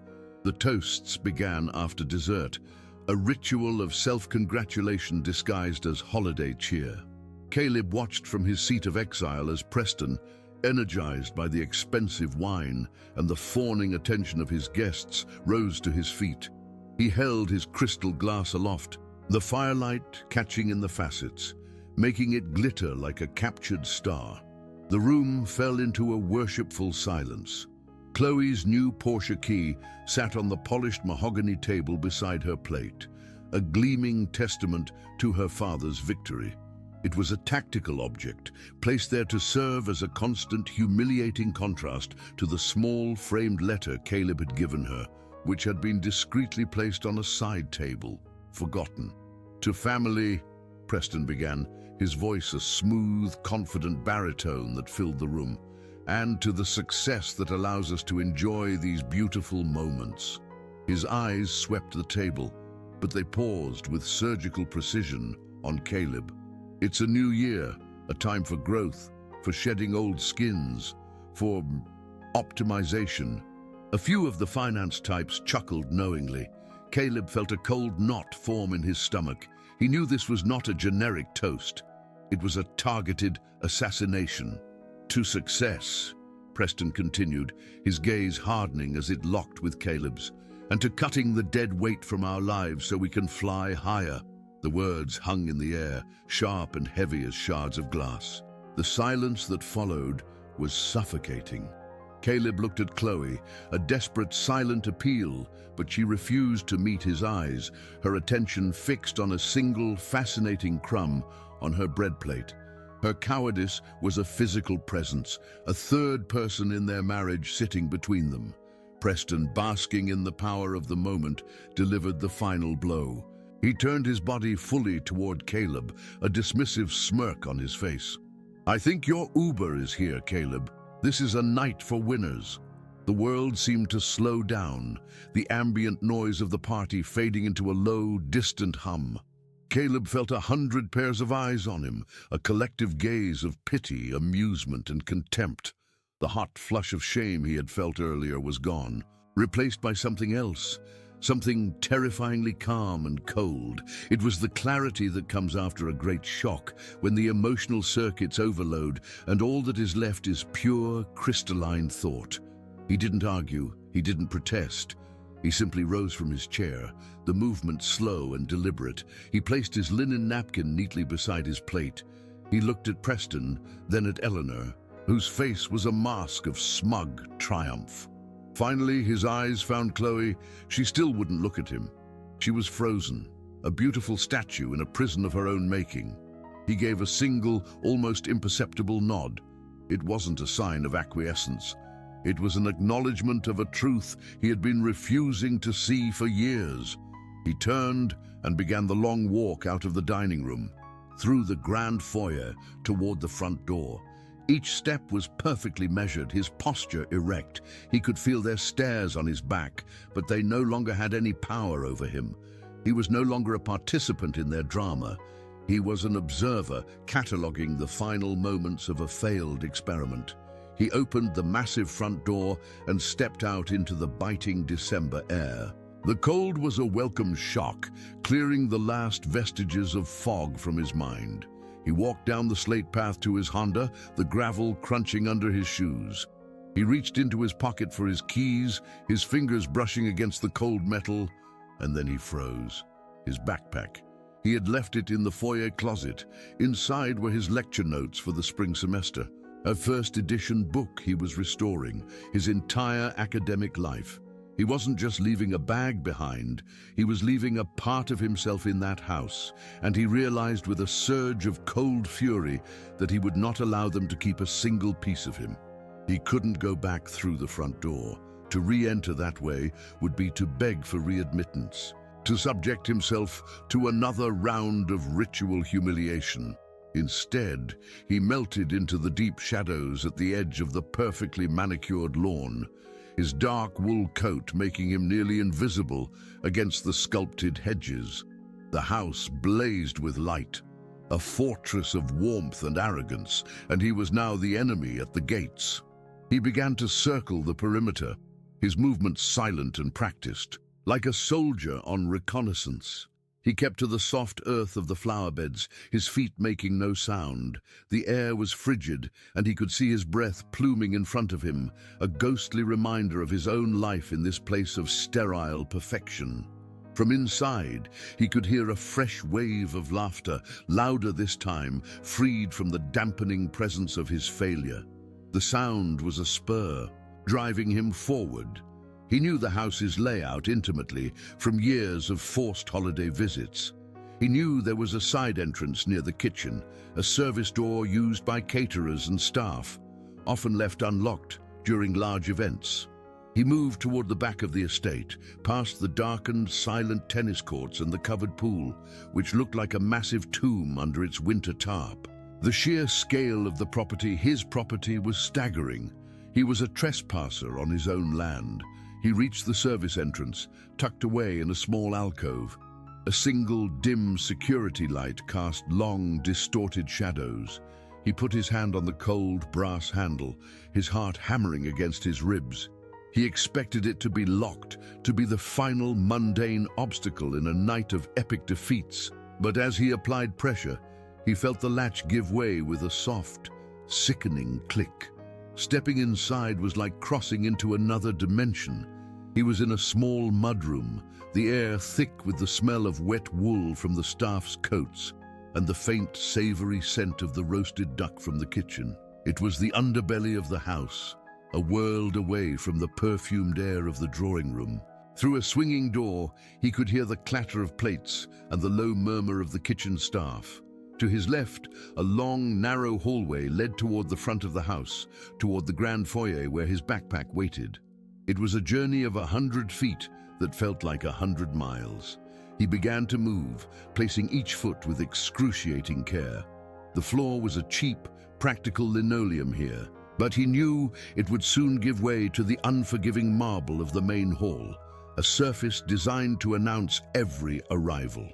The toasts began after dessert, a ritual of self-congratulation disguised as holiday cheer. Caleb watched from his seat of exile as Preston, energized by the expensive wine and the fawning attention of his guests, rose to his feet. He held his crystal glass aloft, the firelight catching in the facets, making it glitter like a captured star. The room fell into a worshipful silence. Chloe's new Porsche key sat on the polished mahogany table beside her plate, a gleaming testament to her father's victory. It was a tactical object, placed there to serve as a constant, humiliating contrast to the small, framed letter Caleb had given her, which had been discreetly placed on a side table, forgotten. "To family," Preston began, his voice a smooth, confident baritone that filled the room, "and to the success that allows us to enjoy these beautiful moments." His eyes swept the table, but they paused with surgical precision on Caleb. It's a new year, a time for growth, for shedding old skins, for optimization. A few of the finance types chuckled knowingly. Caleb felt a cold knot form in his stomach. He knew this was not a generic toast. It was a targeted assassination. "To success," Preston continued, his gaze hardening as it locked with Caleb's, "and to cutting the dead weight from our lives so we can fly higher." The words hung in the air, sharp and heavy as shards of glass. The silence that followed was suffocating. Caleb looked at Chloe, a desperate, silent appeal, but she refused to meet his eyes, her attention fixed on a single, fascinating crumb on her bread plate. Her cowardice was a physical presence, a third person in their marriage sitting between them. Preston, basking in the power of the moment, delivered the final blow. He turned his body fully toward Caleb, a dismissive smirk on his face. "I think your Uber is here, Caleb. This is a night for winners." The world seemed to slow down, the ambient noise of the party fading into a low, distant hum. Caleb felt 100 pairs of eyes on him, a collective gaze of pity, amusement, and contempt. The hot flush of shame he had felt earlier was gone, replaced by something else. Something terrifyingly calm and cold. It was the clarity that comes after a great shock, when the emotional circuits overload and all that is left is pure, crystalline thought. He didn't argue, he didn't protest. He simply rose from his chair, the movement slow and deliberate. He placed his linen napkin neatly beside his plate. He looked at Preston, then at Eleanor, whose face was a mask of smug triumph. Finally, his eyes found Chloe. She still wouldn't look at him. She was frozen, a beautiful statue in a prison of her own making. He gave a single, almost imperceptible nod. It wasn't a sign of acquiescence. It was an acknowledgement of a truth he had been refusing to see for years. He turned and began the long walk out of the dining room, through the grand foyer toward the front door. Each step was perfectly measured, his posture erect. He could feel their stares on his back, but they no longer had any power over him. He was no longer a participant in their drama. He was an observer, cataloging the final moments of a failed experiment. He opened the massive front door and stepped out into the biting December air. The cold was a welcome shock, clearing the last vestiges of fog from his mind. He walked down the slate path to his Honda, the gravel crunching under his shoes. He reached into his pocket for his keys, his fingers brushing against the cold metal, and then he froze. His backpack. He had left it in the foyer closet. Inside were his lecture notes for the spring semester, a first edition book he was restoring, his entire academic life. He wasn't just leaving a bag behind, he was leaving a part of himself in that house, and he realized with a surge of cold fury that he would not allow them to keep a single piece of him. He couldn't go back through the front door. To re-enter that way would be to beg for readmittance, to subject himself to another round of ritual humiliation. Instead, he melted into the deep shadows at the edge of the perfectly manicured lawn, his dark wool coat making him nearly invisible against the sculpted hedges. The house blazed with light, a fortress of warmth and arrogance, and he was now the enemy at the gates. He began to circle the perimeter, his movements silent and practiced, like a soldier on reconnaissance. He kept to the soft earth of the flower beds, his feet making no sound. The air was frigid, and he could see his breath pluming in front of him, a ghostly reminder of his own life in this place of sterile perfection. From inside, he could hear a fresh wave of laughter, louder this time, freed from the dampening presence of his failure. The sound was a spur, driving him forward. He knew the house's layout intimately from years of forced holiday visits. He knew there was a side entrance near the kitchen, a service door used by caterers and staff, often left unlocked during large events. He moved toward the back of the estate, past the darkened, silent tennis courts and the covered pool, which looked like a massive tomb under its winter tarp. The sheer scale of the property, his property, was staggering. He was a trespasser on his own land. He reached the service entrance, tucked away in a small alcove. A single dim security light cast long, distorted shadows. He put his hand on the cold brass handle, his heart hammering against his ribs. He expected it to be locked, to be the final mundane obstacle in a night of epic defeats. But as he applied pressure, he felt the latch give way with a soft, sickening click. Stepping inside was like crossing into another dimension. He was in a small mudroom, the air thick with the smell of wet wool from the staff's coats and the faint, savory scent of the roasted duck from the kitchen. It was the underbelly of the house, a world away from the perfumed air of the drawing room. Through a swinging door, he could hear the clatter of plates and the low murmur of the kitchen staff. To his left, a long, narrow hallway led toward the front of the house, toward the grand foyer where his backpack waited. It was a journey of 100 feet that felt like 100 miles. He began to move, placing each foot with excruciating care. The floor was a cheap, practical linoleum here, but he knew it would soon give way to the unforgiving marble of the main hall, a surface designed to announce every arrival.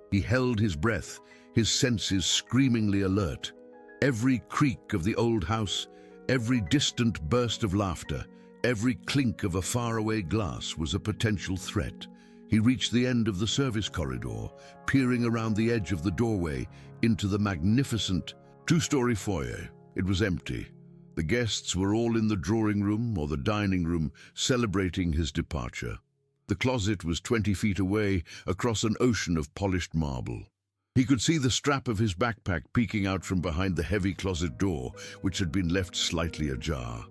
He held his breath, his senses screamingly alert. Every creak of the old house, every distant burst of laughter, every clink of a faraway glass was a potential threat. He reached the end of the service corridor, peering around the edge of the doorway into the magnificent two-story foyer. It was empty. The guests were all in the drawing room or the dining room, celebrating his departure. The closet was 20 feet away, across an ocean of polished marble. He could see the strap of his backpack peeking out from behind the heavy closet door, which had been left slightly ajar.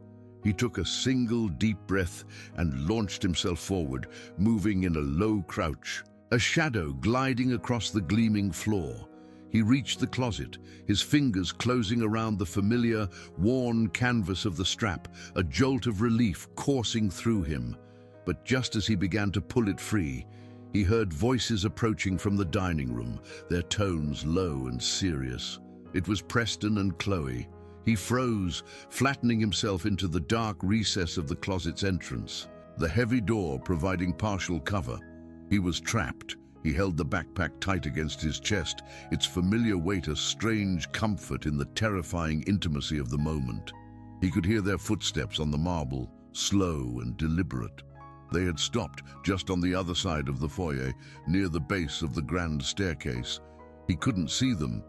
He took a single deep breath and launched himself forward, moving in a low crouch, a shadow gliding across the gleaming floor. He reached the closet, his fingers closing around the familiar, worn canvas of the strap, a jolt of relief coursing through him. But just as he began to pull it free, he heard voices approaching from the dining room, their tones low and serious. It was Preston and Chloe. He froze, flattening himself into the dark recess of the closet's entrance, the heavy door providing partial cover. He was trapped. He held the backpack tight against his chest, its familiar weight a strange comfort in the terrifying intimacy of the moment. He could hear their footsteps on the marble, slow and deliberate. They had stopped just on the other side of the foyer, near the base of the grand staircase. He couldn't see them,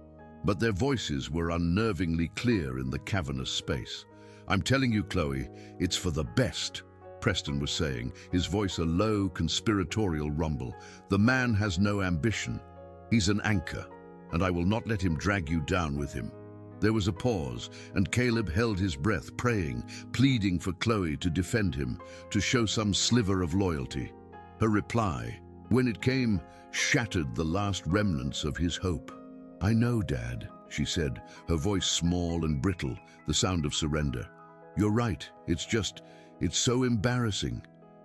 but their voices were unnervingly clear in the cavernous space. "I'm telling you, Chloe, it's for the best," Preston was saying, his voice a low, conspiratorial rumble. "The man has no ambition. He's an anchor, and I will not let him drag you down with him." There was a pause, and Caleb held his breath, praying, pleading for Chloe to defend him, to show some sliver of loyalty. Her reply, when it came, shattered the last remnants of his hope. "I know, Dad," she said, her voice small and brittle, the sound of surrender. "You're right. It's so embarrassing.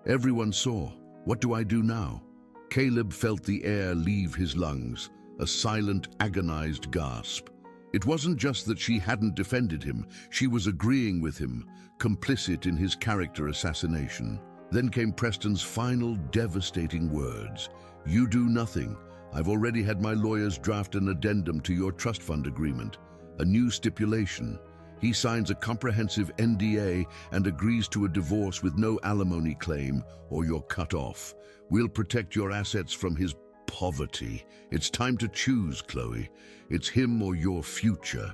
Everyone saw. What do I do now?" Caleb felt the air leave his lungs, a silent, agonized gasp. It wasn't just that she hadn't defended him, she was agreeing with him, complicit in his character assassination. Then came Preston's final devastating words. "You do nothing. I've already had my lawyers draft an addendum to your trust fund agreement, a new stipulation. He signs a comprehensive NDA and agrees to a divorce with no alimony claim, or you're cut off. We'll protect your assets from his poverty. It's time to choose, Chloe. It's him or your future."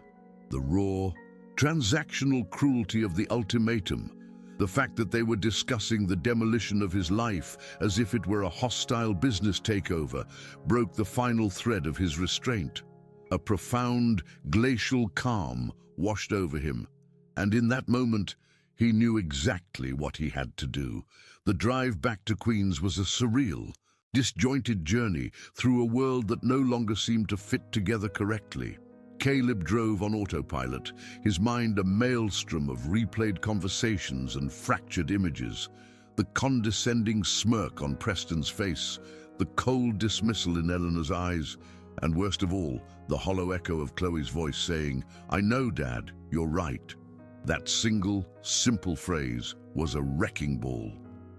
The raw, transactional cruelty of the ultimatum, the fact that they were discussing the demolition of his life as if it were a hostile business takeover, broke the final thread of his restraint. A profound, glacial calm washed over him, and in that moment, he knew exactly what he had to do. The drive back to Queens was a surreal, disjointed journey through a world that no longer seemed to fit together correctly. Caleb drove on autopilot, his mind a maelstrom of replayed conversations and fractured images. The condescending smirk on Preston's face, the cold dismissal in Eleanor's eyes, and worst of all, the hollow echo of Chloe's voice saying, "I know, Dad, you're right." That single, simple phrase was a wrecking ball,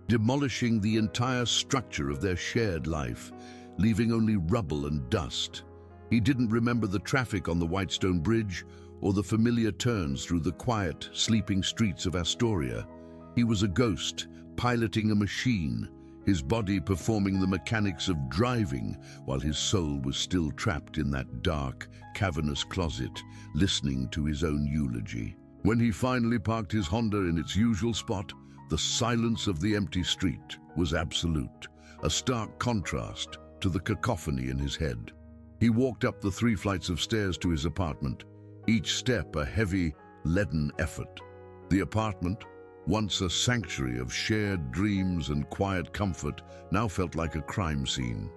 demolishing the entire structure of their shared life, leaving only rubble and dust. He didn't remember the traffic on the Whitestone Bridge or the familiar turns through the quiet, sleeping streets of Astoria. He was a ghost, piloting a machine, his body performing the mechanics of driving, while his soul was still trapped in that dark, cavernous closet, listening to his own eulogy. When he finally parked his Honda in its usual spot, the silence of the empty street was absolute, a stark contrast to the cacophony in his head. He walked up the 3 flights of stairs to his apartment, each step a heavy, leaden effort. The apartment, once a sanctuary of shared dreams and quiet comfort, now felt like a crime scene.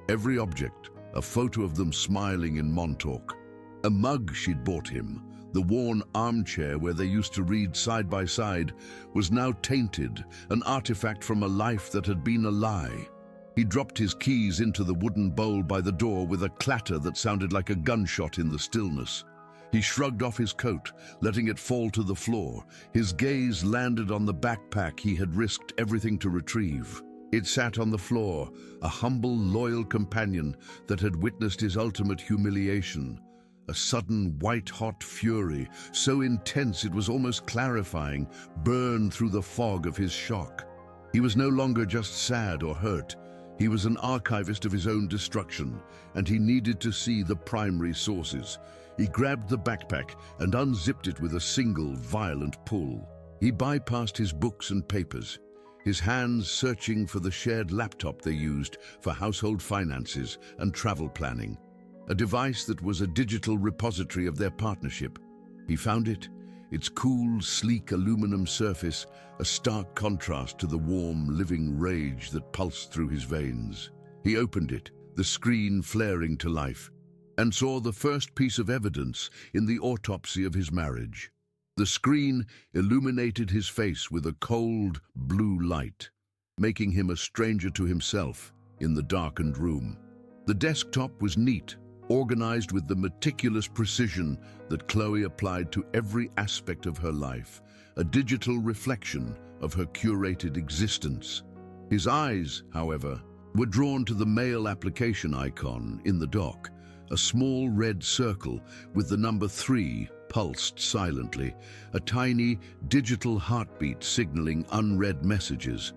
Every object, a photo of them smiling in Montauk, a mug she'd bought him, the worn armchair where they used to read side by side, was now tainted, an artifact from a life that had been a lie. He dropped his keys into the wooden bowl by the door with a clatter that sounded like a gunshot in the stillness. He shrugged off his coat, letting it fall to the floor. His gaze landed on the backpack he had risked everything to retrieve. It sat on the floor, a humble, loyal companion that had witnessed his ultimate humiliation. A sudden, white-hot fury, so intense it was almost clarifying, burned through the fog of his shock. He was no longer just sad or hurt. He was an archivist of his own destruction, and he needed to see the primary sources. He grabbed the backpack and unzipped it with a single, violent pull. He bypassed his books and papers, his hands searching for the shared laptop they used for household finances and travel planning, a device that was a digital repository of their partnership. He found it, its cool, sleek aluminum surface, a stark contrast to the warm, living rage that pulsed through his veins. He opened it, the screen flaring to life, and saw the first piece of evidence in the autopsy of his marriage. The screen illuminated his face with a cold, blue light, making him a stranger to himself in the darkened room. The desktop was neat, organized with the meticulous precision that Chloe applied to every aspect of her life, a digital reflection of her curated existence. His eyes, however, were drawn to the mail application icon in the dock, a small red circle with the number 3 pulsed silently, a tiny digital heartbeat signaling unread messages.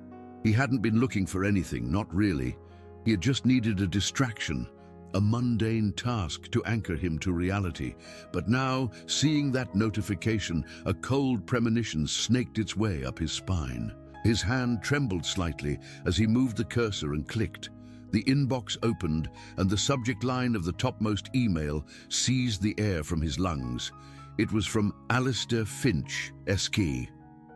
He hadn't been looking for anything, not really. He had just needed a distraction, a mundane task to anchor him to reality. But now, seeing that notification, a cold premonition snaked its way up his spine. His hand trembled slightly as he moved the cursor and clicked. The inbox opened, and the subject line of the topmost email seized the air from his lungs. It was from Alistair Finch, SK,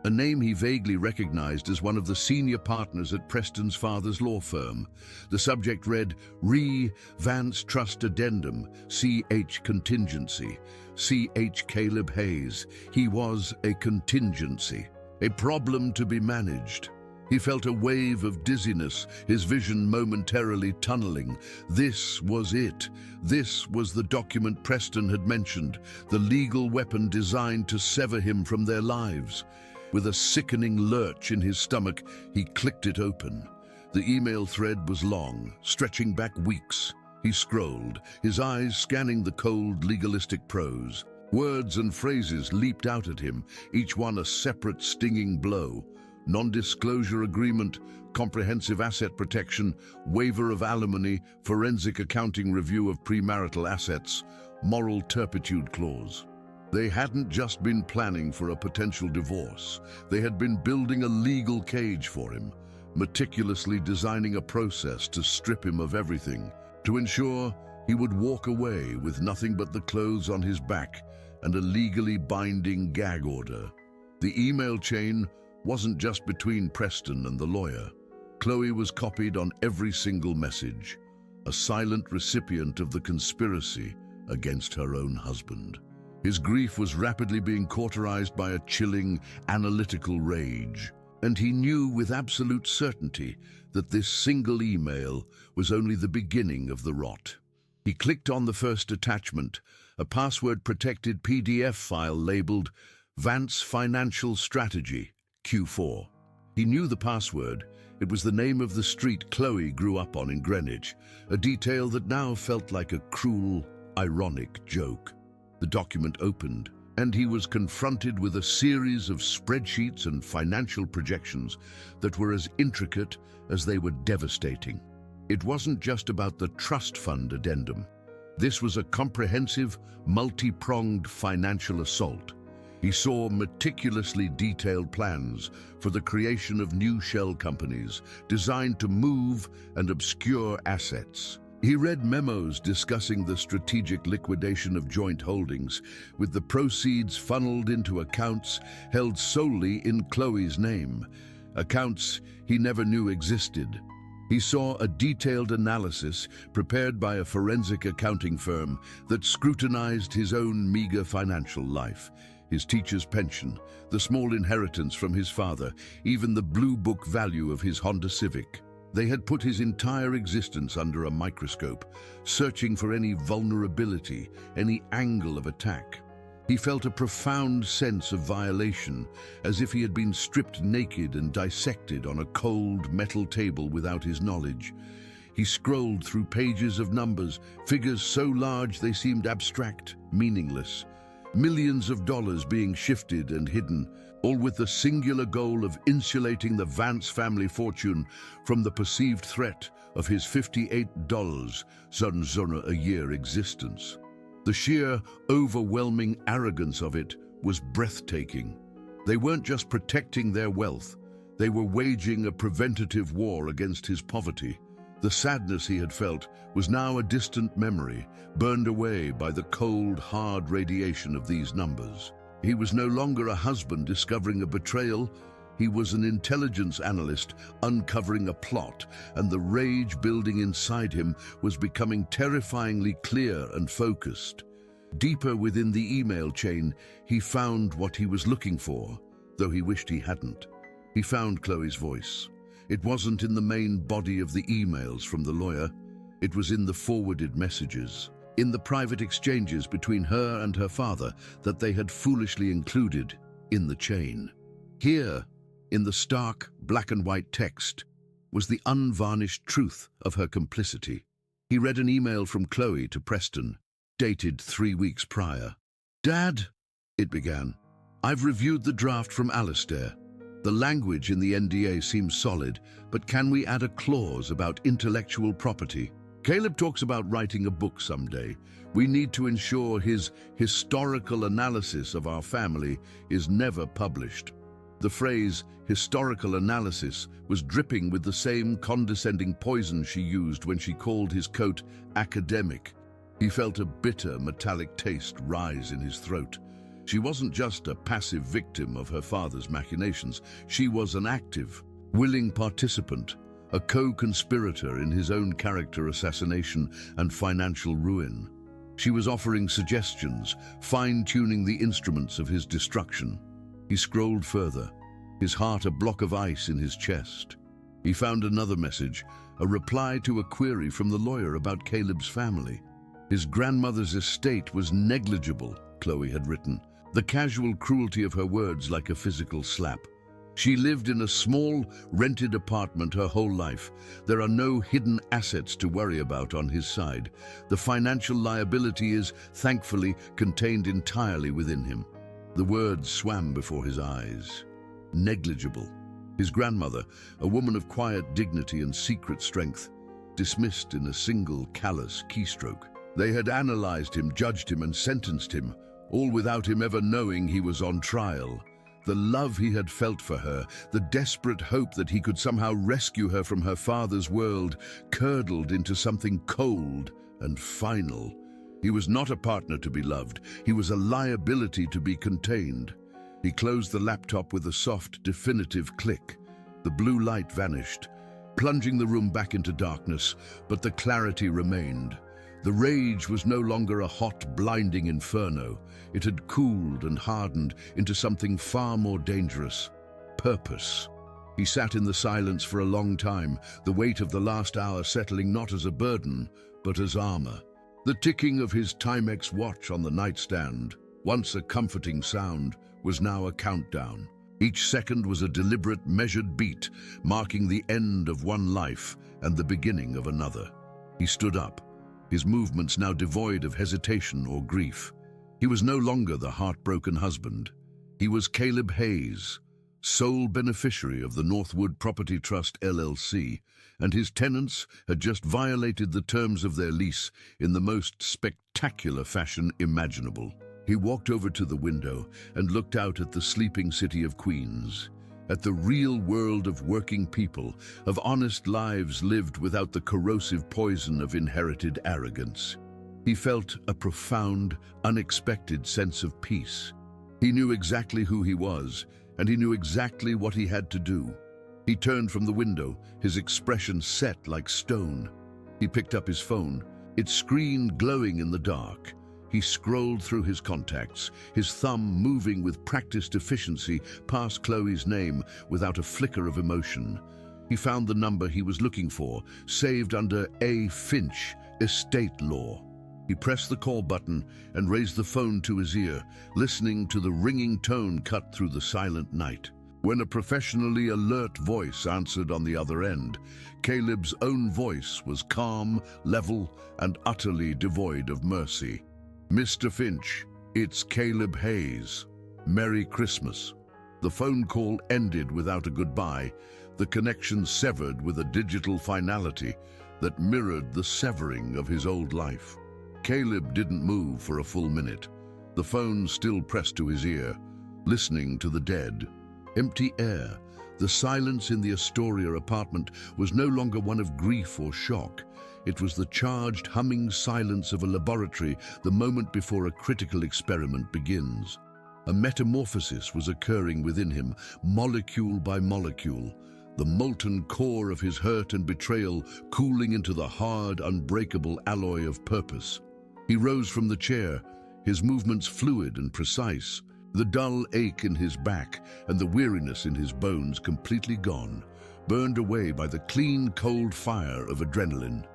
a name he vaguely recognized as one of the senior partners at Preston's father's law firm. The subject read, Re Vance Trust Addendum, CH Contingency, CH Caleb Hayes. He was a contingency, a problem to be managed. He felt a wave of dizziness, his vision momentarily tunneling. This was it. This was the document Preston had mentioned, the legal weapon designed to sever him from their lives. With a sickening lurch in his stomach, he clicked it open. The email thread was long, stretching back weeks. He scrolled, his eyes scanning the cold, legalistic prose. Words and phrases leaped out at him, each one a separate, stinging blow. Non-disclosure agreement, comprehensive asset protection, waiver of alimony, forensic accounting review of premarital assets, moral turpitude clause. They hadn't just been planning for a potential divorce. They had been building a legal cage for him, meticulously designing a process to strip him of everything, to ensure he would walk away with nothing but the clothes on his back and a legally binding gag order. The email chain wasn't just between Preston and the lawyer. Chloe was copied on every single message, a silent recipient of the conspiracy against her own husband. His grief was rapidly being cauterized by a chilling, analytical rage, and he knew with absolute certainty that this single email was only the beginning of the rot. He clicked on the first attachment, a password-protected PDF file labeled Vance Financial Strategy, Q4. He knew the password. It was the name of the street Chloe grew up on in Greenwich, a detail that now felt like a cruel, ironic joke. The document opened, and he was confronted with a series of spreadsheets and financial projections that were as intricate as they were devastating. It wasn't just about the trust fund addendum. This was a comprehensive, multi-pronged financial assault. He saw meticulously detailed plans for the creation of new shell companies designed to move and obscure assets. He read memos discussing the strategic liquidation of joint holdings, with the proceeds funneled into accounts held solely in Chloe's name, accounts he never knew existed. He saw a detailed analysis prepared by a forensic accounting firm that scrutinized his own meager financial life, his teacher's pension, the small inheritance from his father, even the blue book value of his Honda Civic. They had put his entire existence under a microscope, searching for any vulnerability, any angle of attack. He felt a profound sense of violation, as if he had been stripped naked and dissected on a cold metal table without his knowledge. He scrolled through pages of numbers, figures so large they seemed abstract, meaningless. Millions of dollars being shifted and hidden, all with the singular goal of insulating the Vance family fortune from the perceived threat of his $58 a year existence. The sheer, overwhelming arrogance of it was breathtaking. They weren't just protecting their wealth, they were waging a preventative war against his poverty. The sadness he had felt was now a distant memory, burned away by the cold, hard radiation of these numbers. He was no longer a husband discovering a betrayal. He was an intelligence analyst uncovering a plot, and the rage building inside him was becoming terrifyingly clear and focused. Deeper within the email chain, he found what he was looking for, though he wished he hadn't. He found Chloe's voice. It wasn't in the main body of the emails from the lawyer. It was in the forwarded messages, in the private exchanges between her and her father that they had foolishly included in the chain. Here, in the stark black and white text, was the unvarnished truth of her complicity. He read an email from Chloe to Preston, dated 3 weeks prior. "Dad," it began, "I've reviewed the draft from Alistair. The language in the NDA seems solid, but can we add a clause about intellectual property? Caleb talks about writing a book someday. We need to ensure his historical analysis of our family is never published. The phrase historical analysis was dripping with the same condescending poison she used when she called his coat academic. He felt a bitter, metallic taste rise in his throat. She wasn't just a passive victim of her father's machinations. She was an active, willing participant, a co-conspirator in his own character assassination and financial ruin. She was offering suggestions, fine-tuning the instruments of his destruction. He scrolled further, his heart a block of ice in his chest. He found another message, a reply to a query from the lawyer about Caleb's family. His grandmother's estate was negligible, Chloe had written, the casual cruelty of her words like a physical slap. She lived in a small, rented apartment her whole life. There are no hidden assets to worry about on his side. The financial liability is, thankfully, contained entirely within him. The words swam before his eyes. Negligible. His grandmother, a woman of quiet dignity and secret strength, dismissed in a single callous keystroke. They had analyzed him, judged him, and sentenced him, all without him ever knowing he was on trial. The love he had felt for her, the desperate hope that he could somehow rescue her from her father's world, curdled into something cold and final. He was not a partner to be loved. He was a liability to be contained. He closed the laptop with a soft, definitive click. The blue light vanished, plunging the room back into darkness, but the clarity remained. The rage was no longer a hot, blinding inferno. It had cooled and hardened into something far more dangerous: purpose. He sat in the silence for a long time, the weight of the last hour settling not as a burden, but as armor. The ticking of his Timex watch on the nightstand, once a comforting sound, was now a countdown. Each second was a deliberate, measured beat, marking the end of one life and the beginning of another. He stood up, his movements now devoid of hesitation or grief. He was no longer the heartbroken husband. He was Caleb Hayes, sole beneficiary of the Northwood Property Trust LLC, and his tenants had just violated the terms of their lease in the most spectacular fashion imaginable. He walked over to the window and looked out at the sleeping city of Queens, at the real world of working people, of honest lives lived without the corrosive poison of inherited arrogance. He felt a profound, unexpected sense of peace. He knew exactly who he was, and he knew exactly what he had to do. He turned from the window, his expression set like stone. He picked up his phone, its screen glowing in the dark. He scrolled through his contacts, his thumb moving with practiced efficiency past Chloe's name without a flicker of emotion. He found the number he was looking for, saved under A. Finch, estate law. He pressed the call button and raised the phone to his ear, listening to the ringing tone cut through the silent night. When a professionally alert voice answered on the other end, Caleb's own voice was calm, level, and utterly devoid of mercy. "Mr. Finch, it's Caleb Hayes. Merry Christmas." The phone call ended without a goodbye, the connection severed with a digital finality that mirrored the severing of his old life. Caleb didn't move for a full minute, the phone still pressed to his ear, listening to the dead. Empty air. The silence in the Astoria apartment was no longer one of grief or shock. It was the charged, humming silence of a laboratory the moment before a critical experiment begins. A metamorphosis was occurring within him, molecule by molecule, the molten core of his hurt and betrayal cooling into the hard, unbreakable alloy of purpose. He rose from the chair, his movements fluid and precise, the dull ache in his back and the weariness in his bones completely gone, burned away by the clean, cold fire of adrenaline.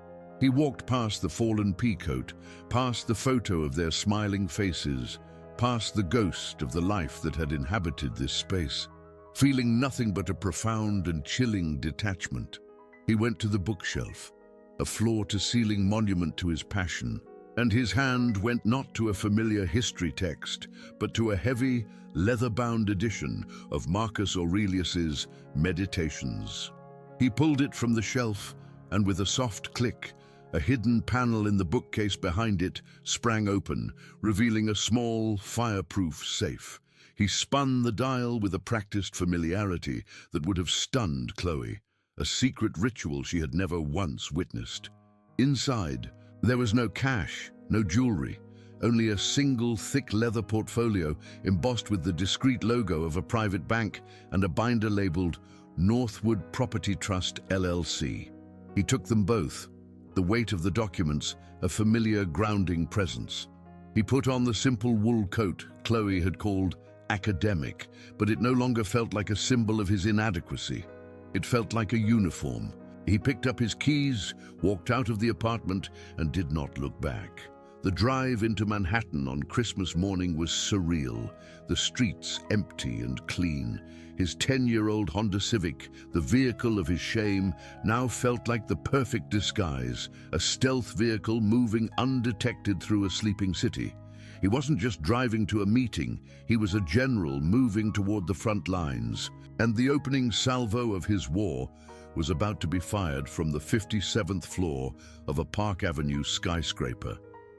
He walked past the fallen peacoat, past the photo of their smiling faces, past the ghost of the life that had inhabited this space, feeling nothing but a profound and chilling detachment. He went to the bookshelf, a floor-to-ceiling monument to his passion, And his hand went not to a familiar history text, but to a heavy, leather-bound edition of Marcus Aurelius's Meditations. He pulled it from the shelf, and with a soft click, a hidden panel in the bookcase behind it sprang open, revealing a small, fireproof safe. He spun the dial with a practiced familiarity that would have stunned Chloe, a secret ritual she had never once witnessed. Inside, there was no cash, no jewelry, only a single thick leather portfolio embossed with the discreet logo of a private bank and a binder labeled Northwood Property Trust, LLC. He took them both, the weight of the documents a familiar grounding presence. He put on the simple wool coat Chloe had called academic, but it no longer felt like a symbol of his inadequacy. It felt like a uniform. He picked up his keys, walked out of the apartment, and did not look back. The drive into Manhattan on Christmas morning was surreal, the streets empty and clean. His 10-year-old Honda Civic, the vehicle of his shame, now felt like the perfect disguise, a stealth vehicle moving undetected through a sleeping city. He wasn't just driving to a meeting, he was a general moving toward the front lines, and the opening salvo of his war was about to be fired from the 57th floor of a Park Avenue skyscraper.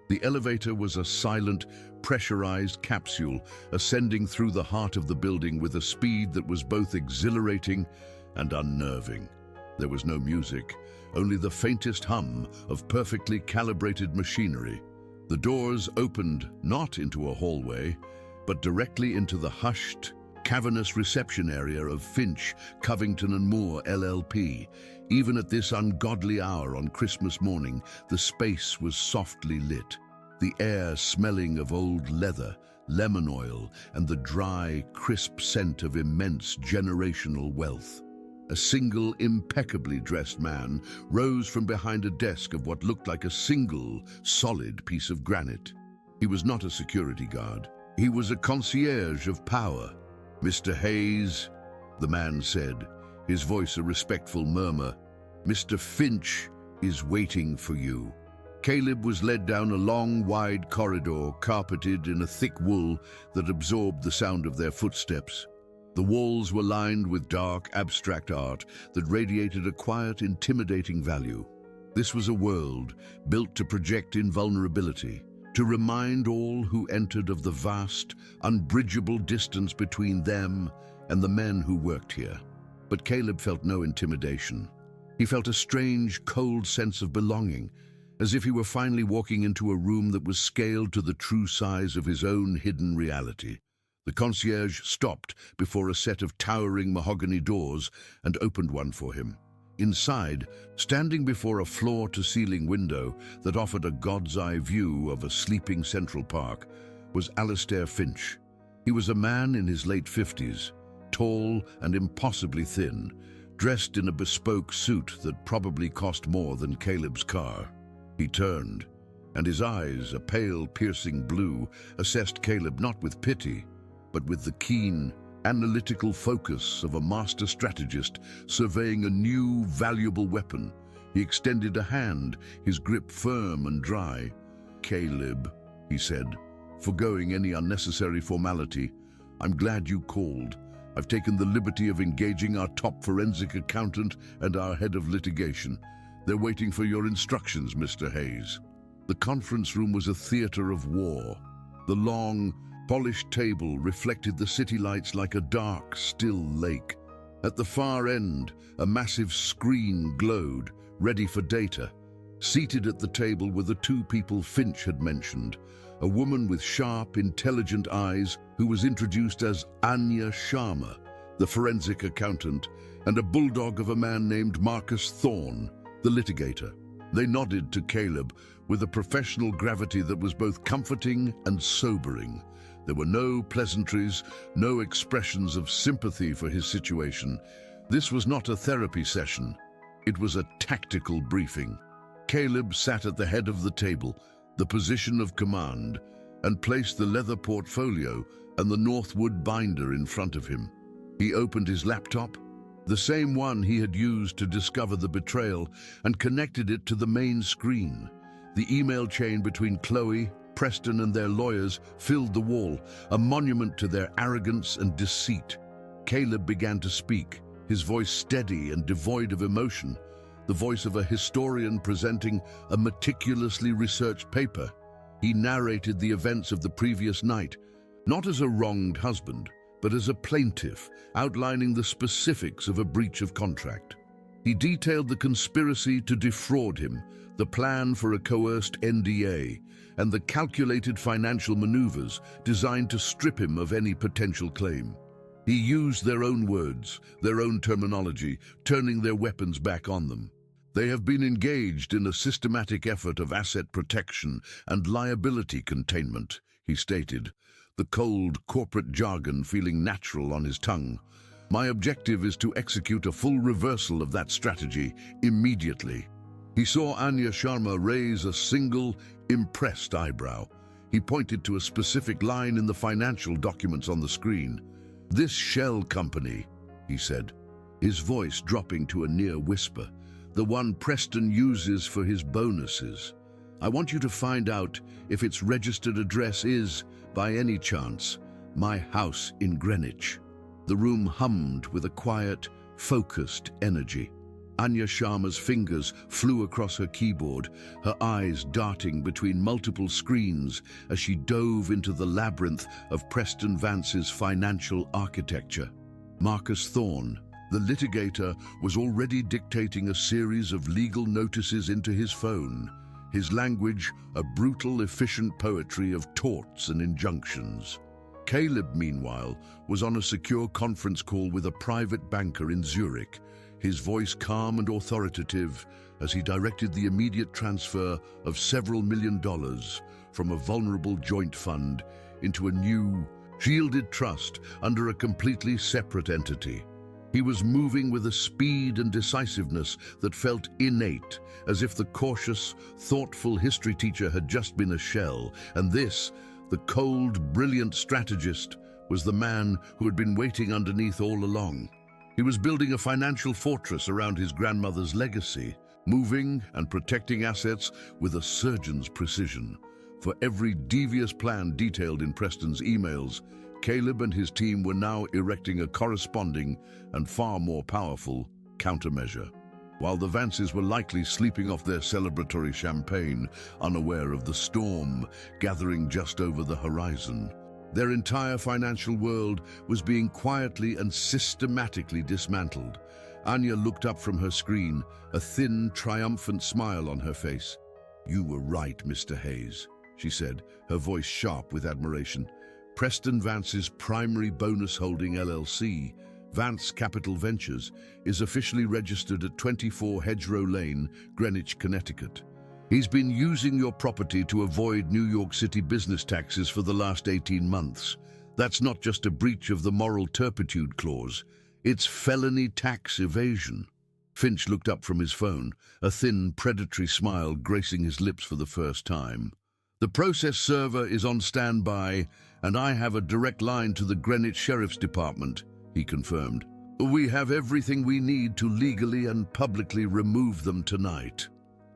The elevator was a silent, pressurized capsule ascending through the heart of the building with a speed that was both exhilarating and unnerving. There was no music, only the faintest hum of perfectly calibrated machinery. The doors opened not into a hallway, but directly into the hushed, cavernous reception area of Finch, Covington & Moore, LLP. Even at this ungodly hour on Christmas morning, the space was softly lit, the air smelling of old leather, lemon oil, and the dry, crisp scent of immense generational wealth. A single, impeccably dressed man rose from behind a desk of what looked like a single, solid piece of granite. He was not a security guard. He was a concierge of power. "Mr. Hayes," the man said, his voice a respectful murmur, "Mr. Finch is waiting for you." Caleb was led down a long, wide corridor carpeted in a thick wool that absorbed the sound of their footsteps. The walls were lined with dark, abstract art that radiated a quiet, intimidating value. This was a world built to project invulnerability, to remind all who entered of the vast, unbridgeable distance between them and the men who worked here. But Caleb felt no intimidation. He felt a strange, cold sense of belonging, as if he were finally walking into a room that was scaled to the true size of his own hidden reality. The concierge stopped before a set of towering mahogany doors and opened one for him. Inside, standing before a floor-to-ceiling window that offered a god's-eye view of a sleeping Central Park, was Alistair Finch. He was a man in his late 50s, tall and impossibly thin, dressed in a bespoke suit that probably cost more than Caleb's car. He turned, and his eyes, a pale, piercing blue, assessed Caleb not with pity, but with the keen, analytical focus of a master strategist surveying a new, valuable weapon. He extended a hand, his grip firm and dry. "Caleb," he said, foregoing any unnecessary formality, "I'm glad you called. I've taken the liberty of engaging our top forensic accountant and our head of litigation. They're waiting for your instructions, Mr. Hayes." The conference room was a theater of war. The long, polished table reflected the city lights like a dark, still lake. At the far end, a massive screen glowed, ready for data. Seated at the table were the two people Finch had mentioned, a woman with sharp, intelligent eyes who was introduced as Anya Sharma, the forensic accountant, and a bulldog of a man named Marcus Thorne, the litigator. They nodded to Caleb with a professional gravity that was both comforting and sobering. There were no pleasantries, no expressions of sympathy for his situation. This was not a therapy session. It was a tactical briefing. Caleb sat at the head of the table, the position of command, and placed the leather portfolio and the Northwood binder in front of him. He opened his laptop, the same one he had used to discover the betrayal, and connected it to the main screen. The email chain between Chloe, Preston, and their lawyers filled the wall, a monument to their arrogance and deceit. Caleb began to speak, his voice steady and devoid of emotion, the voice of a historian presenting a meticulously researched paper. He narrated the events of the previous night, not as a wronged husband, but as a plaintiff, outlining the specifics of a breach of contract. He detailed the conspiracy to defraud him, the plan for a coerced NDA, and the calculated financial maneuvers designed to strip him of any potential claim. He used their own words, their own terminology, turning their weapons back on them. They have been engaged in a systematic effort of asset protection and liability containment, he stated, the cold corporate jargon feeling natural on his tongue. My objective is to execute a full reversal of that strategy immediately. He saw Anya Sharma raise a single, impressed eyebrow. He pointed to a specific line in the financial documents on the screen. This shell company, he said, his voice dropping to a near whisper, the one Preston uses for his bonuses. I want you to find out if its registered address is, by any chance, my house in Greenwich. The room hummed with a quiet, focused energy. Anya Sharma's fingers flew across her keyboard, her eyes darting between multiple screens as she dove into the labyrinth of Preston Vance's financial architecture. Marcus Thorne, the litigator, was already dictating a series of legal notices into his phone, his language a brutal, efficient poetry of torts and injunctions. Caleb, meanwhile, was on a secure conference call with a private banker in Zurich, his voice calm and authoritative as he directed the immediate transfer of several $1 million from a vulnerable joint fund into a new, shielded trust under a completely separate entity. He was moving with a speed and decisiveness that felt innate, as if the cautious, thoughtful history teacher had just been a shell, and this, the cold, brilliant strategist, was the man who had been waiting underneath all along. He was building a financial fortress around his grandmother's legacy, moving and protecting assets with a surgeon's precision. For every devious plan detailed in Preston's emails, Caleb and his team were now erecting a corresponding and far more powerful countermeasure. While the Vances were likely sleeping off their celebratory champagne, unaware of the storm gathering just over the horizon, their entire financial world was being quietly and systematically dismantled. Anya looked up from her screen, a thin, triumphant smile on her face. "You were right, Mr. Hayes," she said, her voice sharp with admiration. Preston Vance's primary bonus holding LLC, Vance Capital Ventures, is officially registered at 24 Hedgerow Lane, Greenwich, Connecticut. He's been using your property to avoid New York City business taxes for the last 18 months. That's not just a breach of the moral turpitude clause. It's felony tax evasion. Finch looked up from his phone, a thin, predatory smile gracing his lips for the first time. The process server is on standby, and I have a direct line to the Greenwich Sheriff's Department, he confirmed. We have everything we need to legally and publicly remove them tonight.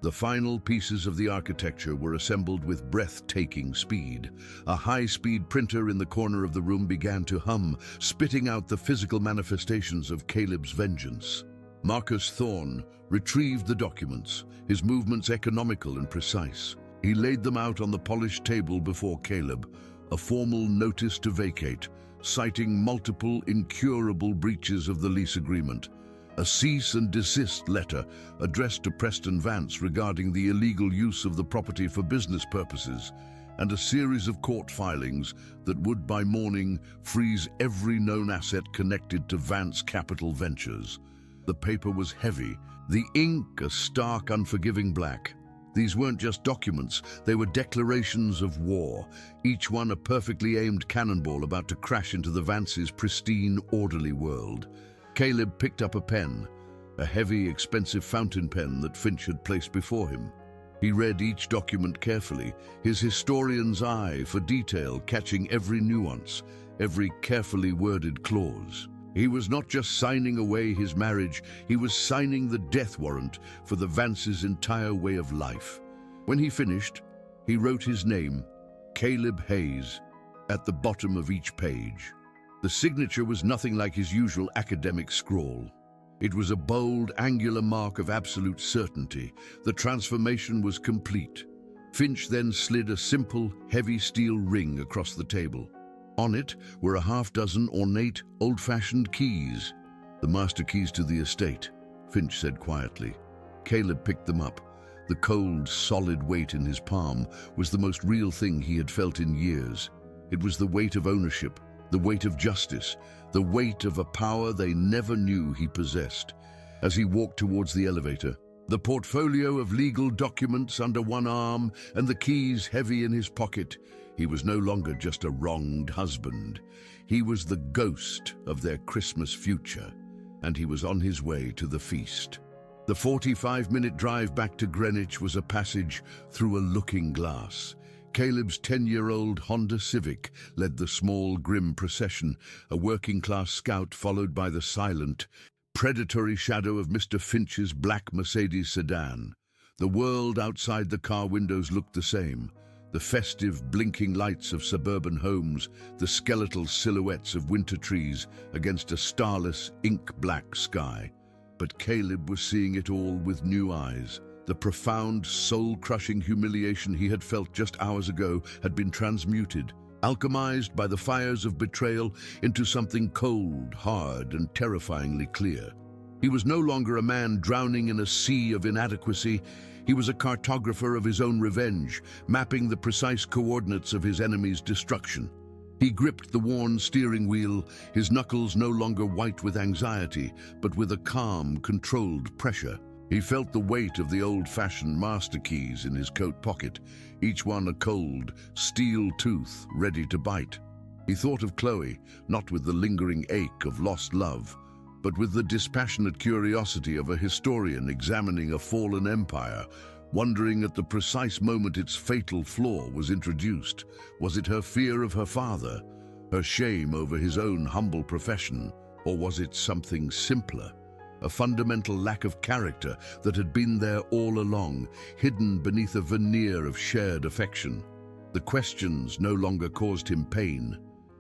The final pieces of the architecture were assembled with breathtaking speed. A high-speed printer in the corner of the room began to hum, spitting out the physical manifestations of Caleb's vengeance. Marcus Thorne retrieved the documents, his movements economical and precise. He laid them out on the polished table before Caleb, a formal notice to vacate, citing multiple incurable breaches of the lease agreement. A cease and desist letter addressed to Preston Vance regarding the illegal use of the property for business purposes, and a series of court filings that would by morning freeze every known asset connected to Vance Capital Ventures. The paper was heavy, the ink a stark, unforgiving black. These weren't just documents, they were declarations of war, each one a perfectly aimed cannonball about to crash into the Vances' pristine, orderly world. Caleb picked up a pen, a heavy, expensive fountain pen that Finch had placed before him. He read each document carefully, his historian's eye for detail catching every nuance, every carefully worded clause. He was not just signing away his marriage, he was signing the death warrant for the Vances' entire way of life. When he finished, he wrote his name, Caleb Hayes, at the bottom of each page. The signature was nothing like his usual academic scrawl. It was a bold, angular mark of absolute certainty. The transformation was complete. Finch then slid a simple, heavy steel ring across the table. On it were a half-dozen ornate, old-fashioned keys. "The master keys to the estate," Finch said quietly. Caleb picked them up. The cold, solid weight in his palm was the most real thing he had felt in years. It was the weight of ownership, the weight of justice, the weight of a power they never knew he possessed. As he walked towards the elevator, the portfolio of legal documents under one arm and the keys heavy in his pocket, he was no longer just a wronged husband. He was the ghost of their Christmas future, and he was on his way to the feast. The 45-minute drive back to Greenwich was a passage through a looking glass. Caleb's 10-year-old Honda Civic led the small, grim procession, a working-class Scout followed by the silent, predatory shadow of Mr. Finch's black Mercedes sedan. The world outside the car windows looked the same. The festive, blinking lights of suburban homes, the skeletal silhouettes of winter trees against a starless, ink-black sky. But Caleb was seeing it all with new eyes. The profound, soul-crushing humiliation he had felt just hours ago had been transmuted, alchemized by the fires of betrayal into something cold, hard, and terrifyingly clear. He was no longer a man drowning in a sea of inadequacy. He was a cartographer of his own revenge, mapping the precise coordinates of his enemy's destruction. He gripped the worn steering wheel, his knuckles no longer white with anxiety, but with a calm, controlled pressure. He felt the weight of the old-fashioned master keys in his coat pocket, each one a cold, steel tooth ready to bite. He thought of Chloe, not with the lingering ache of lost love, but with the dispassionate curiosity of a historian examining a fallen empire, wondering at the precise moment its fatal flaw was introduced. Was it her fear of her father, her shame over his own humble profession, or was it something simpler? A fundamental lack of character that had been there all along, hidden beneath a veneer of shared affection. The questions no longer caused him pain.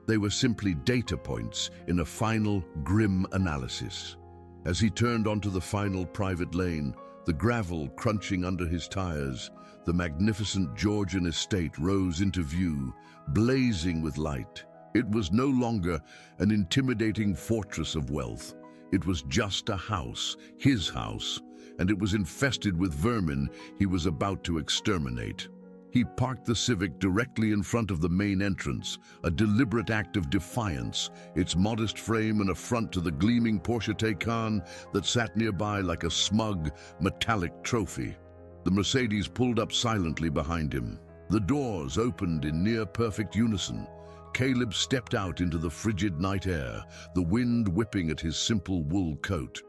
They were simply data points in a final, grim analysis. As he turned onto the final private lane, the gravel crunching under his tires, the magnificent Georgian estate rose into view, blazing with light. It was no longer an intimidating fortress of wealth. It was just a house, his house, and it was infested with vermin he was about to exterminate. He parked the Civic directly in front of the main entrance, a deliberate act of defiance, its modest frame an affront to the gleaming Porsche Taycan that sat nearby like a smug, metallic trophy. The Mercedes pulled up silently behind him. The doors opened in near-perfect unison. Caleb stepped out into the frigid night air, the wind whipping at his simple wool coat.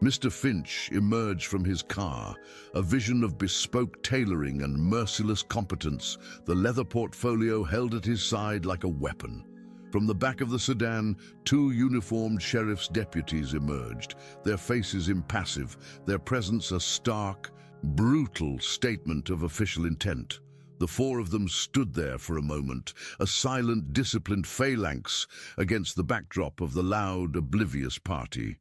Mr. Finch emerged from his car, a vision of bespoke tailoring and merciless competence, the leather portfolio held at his side like a weapon. From the back of the sedan, two uniformed sheriff's deputies emerged, their faces impassive, their presence a stark, brutal statement of official intent. The four of them stood there for a moment, a silent, disciplined phalanx against the backdrop of the loud, oblivious party.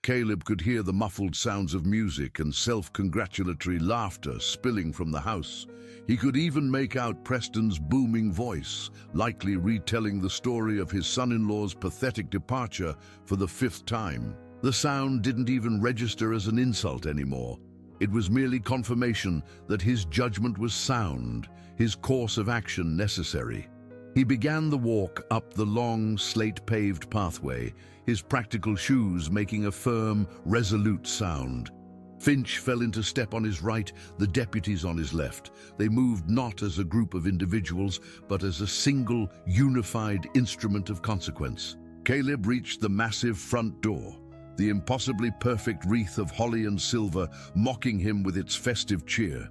Caleb could hear the muffled sounds of music and self-congratulatory laughter spilling from the house. He could even make out Preston's booming voice, likely retelling the story of his son-in-law's pathetic departure for the 5th time. The sound didn't even register as an insult anymore. It was merely confirmation that his judgment was sound, his course of action necessary. He began the walk up the long, slate-paved pathway, his practical shoes making a firm, resolute sound. Finch fell into step on his right, the deputies on his left. They moved not as a group of individuals, but as a single, unified instrument of consequence. Caleb reached the massive front door, the impossibly perfect wreath of holly and silver mocking him with its festive cheer.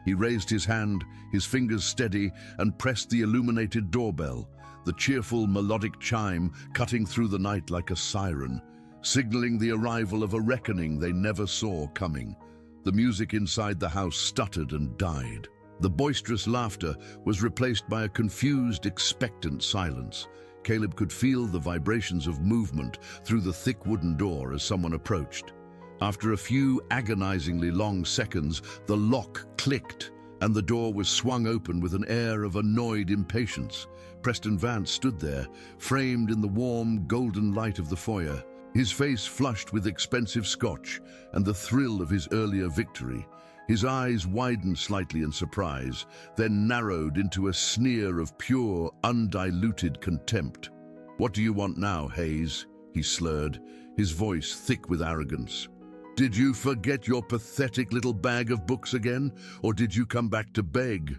He raised his hand, his fingers steady, and pressed the illuminated doorbell, the cheerful melodic chime cutting through the night like a siren, signaling the arrival of a reckoning they never saw coming. The music inside the house stuttered and died. The boisterous laughter was replaced by a confused, expectant silence. Caleb could feel the vibrations of movement through the thick wooden door as someone approached. After a few agonizingly long seconds, the lock clicked, and the door was swung open with an air of annoyed impatience. Preston Vance stood there, framed in the warm, golden light of the foyer, his face flushed with expensive scotch and the thrill of his earlier victory. His eyes widened slightly in surprise, then narrowed into a sneer of pure, undiluted contempt. "What do you want now, Hayes?" he slurred, his voice thick with arrogance. "Did you forget your pathetic little bag of books again, or did you come back to beg?"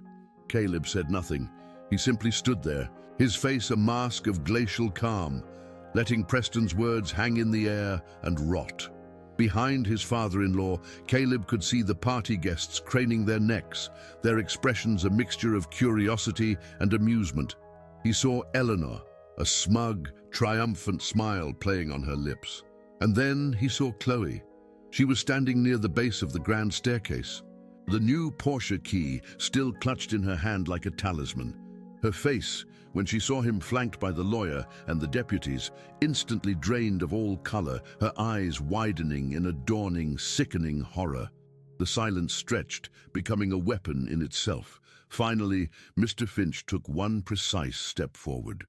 Caleb said nothing. He simply stood there, his face a mask of glacial calm, letting Preston's words hang in the air and rot. Behind his father-in-law, Caleb could see the party guests craning their necks, their expressions a mixture of curiosity and amusement. He saw Eleanor, a smug, triumphant smile playing on her lips. And then he saw Chloe. She was standing near the base of the grand staircase, the new Porsche key still clutched in her hand like a talisman. Her face, when she saw him flanked by the lawyer and the deputies, instantly drained of all color, her eyes widening in a dawning, sickening horror. The silence stretched, becoming a weapon in itself. Finally, Mr. Finch took one precise step forward.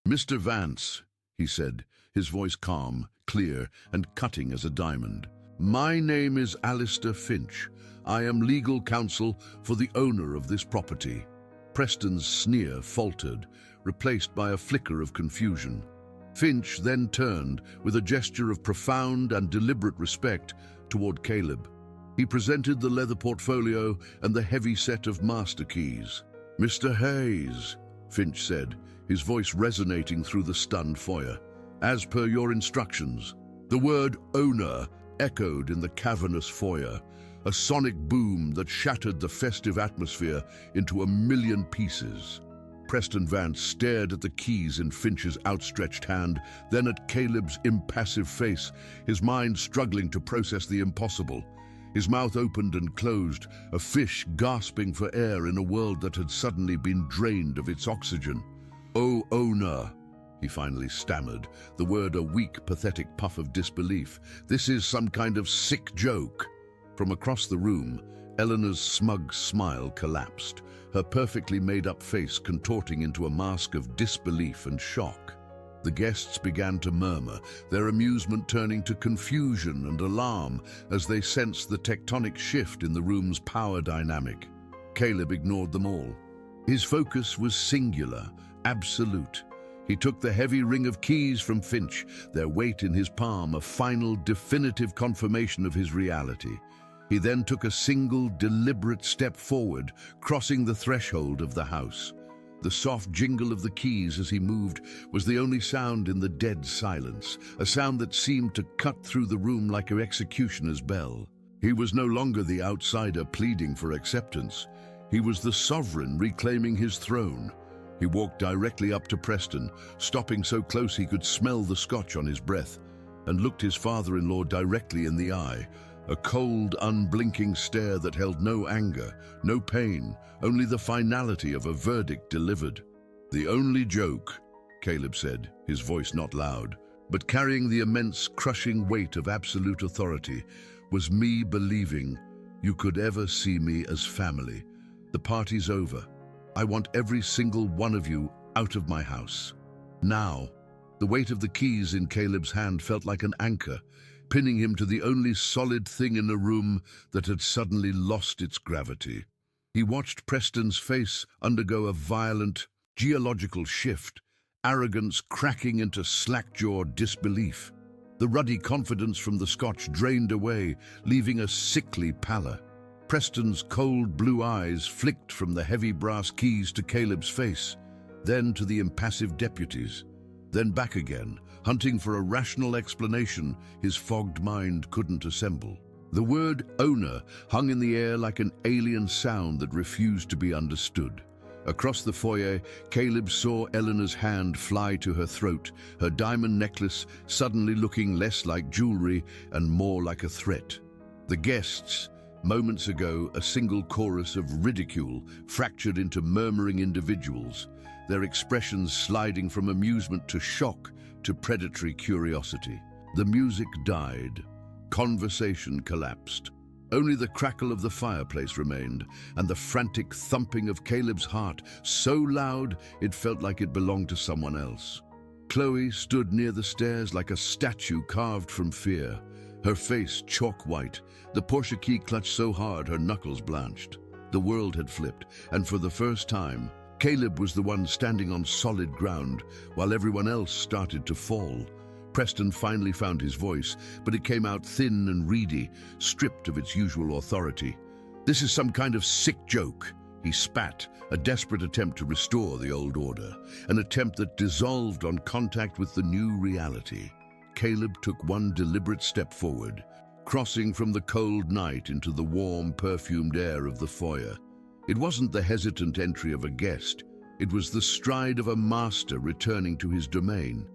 "Mr. Vance," he said, his voice calm, clear, and cutting as a diamond. "My name is Alistair Finch. I am legal counsel for the owner of this property." Preston's sneer faltered, replaced by a flicker of confusion. Finch then turned, with a gesture of profound and deliberate respect, toward Caleb. He presented the leather portfolio and the heavy set of master keys. "Mr. Hayes," Finch said, his voice resonating through the stunned foyer. "As per your instructions." The word owner echoed in the cavernous foyer, a sonic boom that shattered the festive atmosphere into a million pieces. Preston Vance stared at the keys in Finch's outstretched hand, then at Caleb's impassive face, his mind struggling to process the impossible. His mouth opened and closed, a fish gasping for air in a world that had suddenly been drained of its oxygen. "Oh, owner," he finally stammered, the word a weak, pathetic puff of disbelief. "This is some kind of sick joke." From across the room, Eleanor's smug smile collapsed, her perfectly made-up face contorting into a mask of disbelief and shock. The guests began to murmur, their amusement turning to confusion and alarm as they sensed the tectonic shift in the room's power dynamic. Caleb ignored them all. His focus was singular, absolute. He took the heavy ring of keys from Finch, their weight in his palm, a final, definitive confirmation of his reality. He then took a single, deliberate step forward, crossing the threshold of the house. The soft jingle of the keys as he moved was the only sound in the dead silence, a sound that seemed to cut through the room like an executioner's bell. He was no longer the outsider pleading for acceptance. He was the sovereign reclaiming his throne. He walked directly up to Preston, stopping so close he could smell the scotch on his breath, and looked his father-in-law directly in the eye. A cold, unblinking stare that held no anger, no pain, only the finality of a verdict delivered. "The only joke," Caleb said, his voice not loud, but carrying the immense, crushing weight of absolute authority, was me believing you could ever see me as family. The party's over. I want every single one of you out of my house. Now." The weight of the keys in Caleb's hand felt like an anchor, pinning him to the only solid thing in the room that had suddenly lost its gravity. He watched Preston's face undergo a violent, geological shift, arrogance cracking into slack-jawed disbelief. The ruddy confidence from the scotch drained away, leaving a sickly pallor. Preston's cold blue eyes flicked from the heavy brass keys to Caleb's face, then to the impassive deputies, then back again, hunting for a rational explanation his fogged mind couldn't assemble. The word owner hung in the air like an alien sound that refused to be understood. Across the foyer, Caleb saw Eleanor's hand fly to her throat, her diamond necklace suddenly looking less like jewelry and more like a threat. The guests, Moments ago, a single chorus of ridicule fractured into murmuring individuals, their expressions sliding from amusement to shock to predatory curiosity. The music died. Conversation collapsed. Only the crackle of the fireplace remained, and the frantic thumping of Caleb's heart, so loud it felt like it belonged to someone else. Chloe stood near the stairs like a statue carved from fear, her face chalk white, the Porsche key clutched so hard her knuckles blanched. The world had flipped, and for the first time, Caleb was the one standing on solid ground, while everyone else started to fall. Preston finally found his voice, but it came out thin and reedy, stripped of its usual authority. "This is some kind of sick joke," he spat, a desperate attempt to restore the old order, an attempt that dissolved on contact with the new reality. Caleb took one deliberate step forward, crossing from the cold night into the warm, perfumed air of the foyer. It wasn't the hesitant entry of a guest. It was the stride of a master returning to his domain.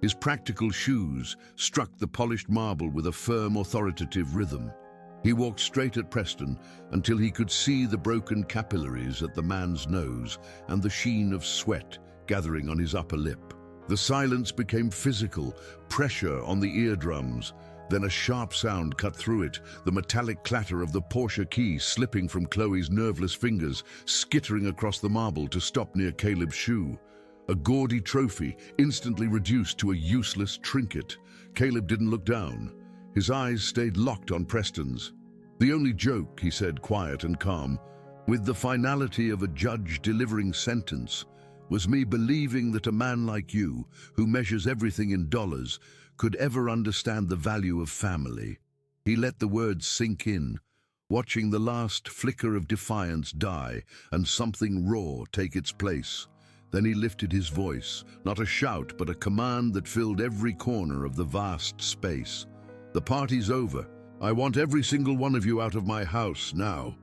His practical shoes struck the polished marble with a firm, authoritative rhythm. He walked straight at Preston until he could see the broken capillaries at the man's nose and the sheen of sweat gathering on his upper lip. The silence became physical, pressure on the eardrums. Then a sharp sound cut through it, the metallic clatter of the Porsche key slipping from Chloe's nerveless fingers, skittering across the marble to stop near Caleb's shoe. A gaudy trophy instantly reduced to a useless trinket. Caleb didn't look down. His eyes stayed locked on Preston's. "The only joke," he said, quiet and calm, with the finality of a judge delivering sentence, "was me believing that a man like you, who measures everything in dollars, could ever understand the value of family." He let the words sink in, watching the last flicker of defiance die and something raw take its place. Then he lifted his voice, not a shout but a command that filled every corner of the vast space. "The party's over. I want every single one of you out of my house now."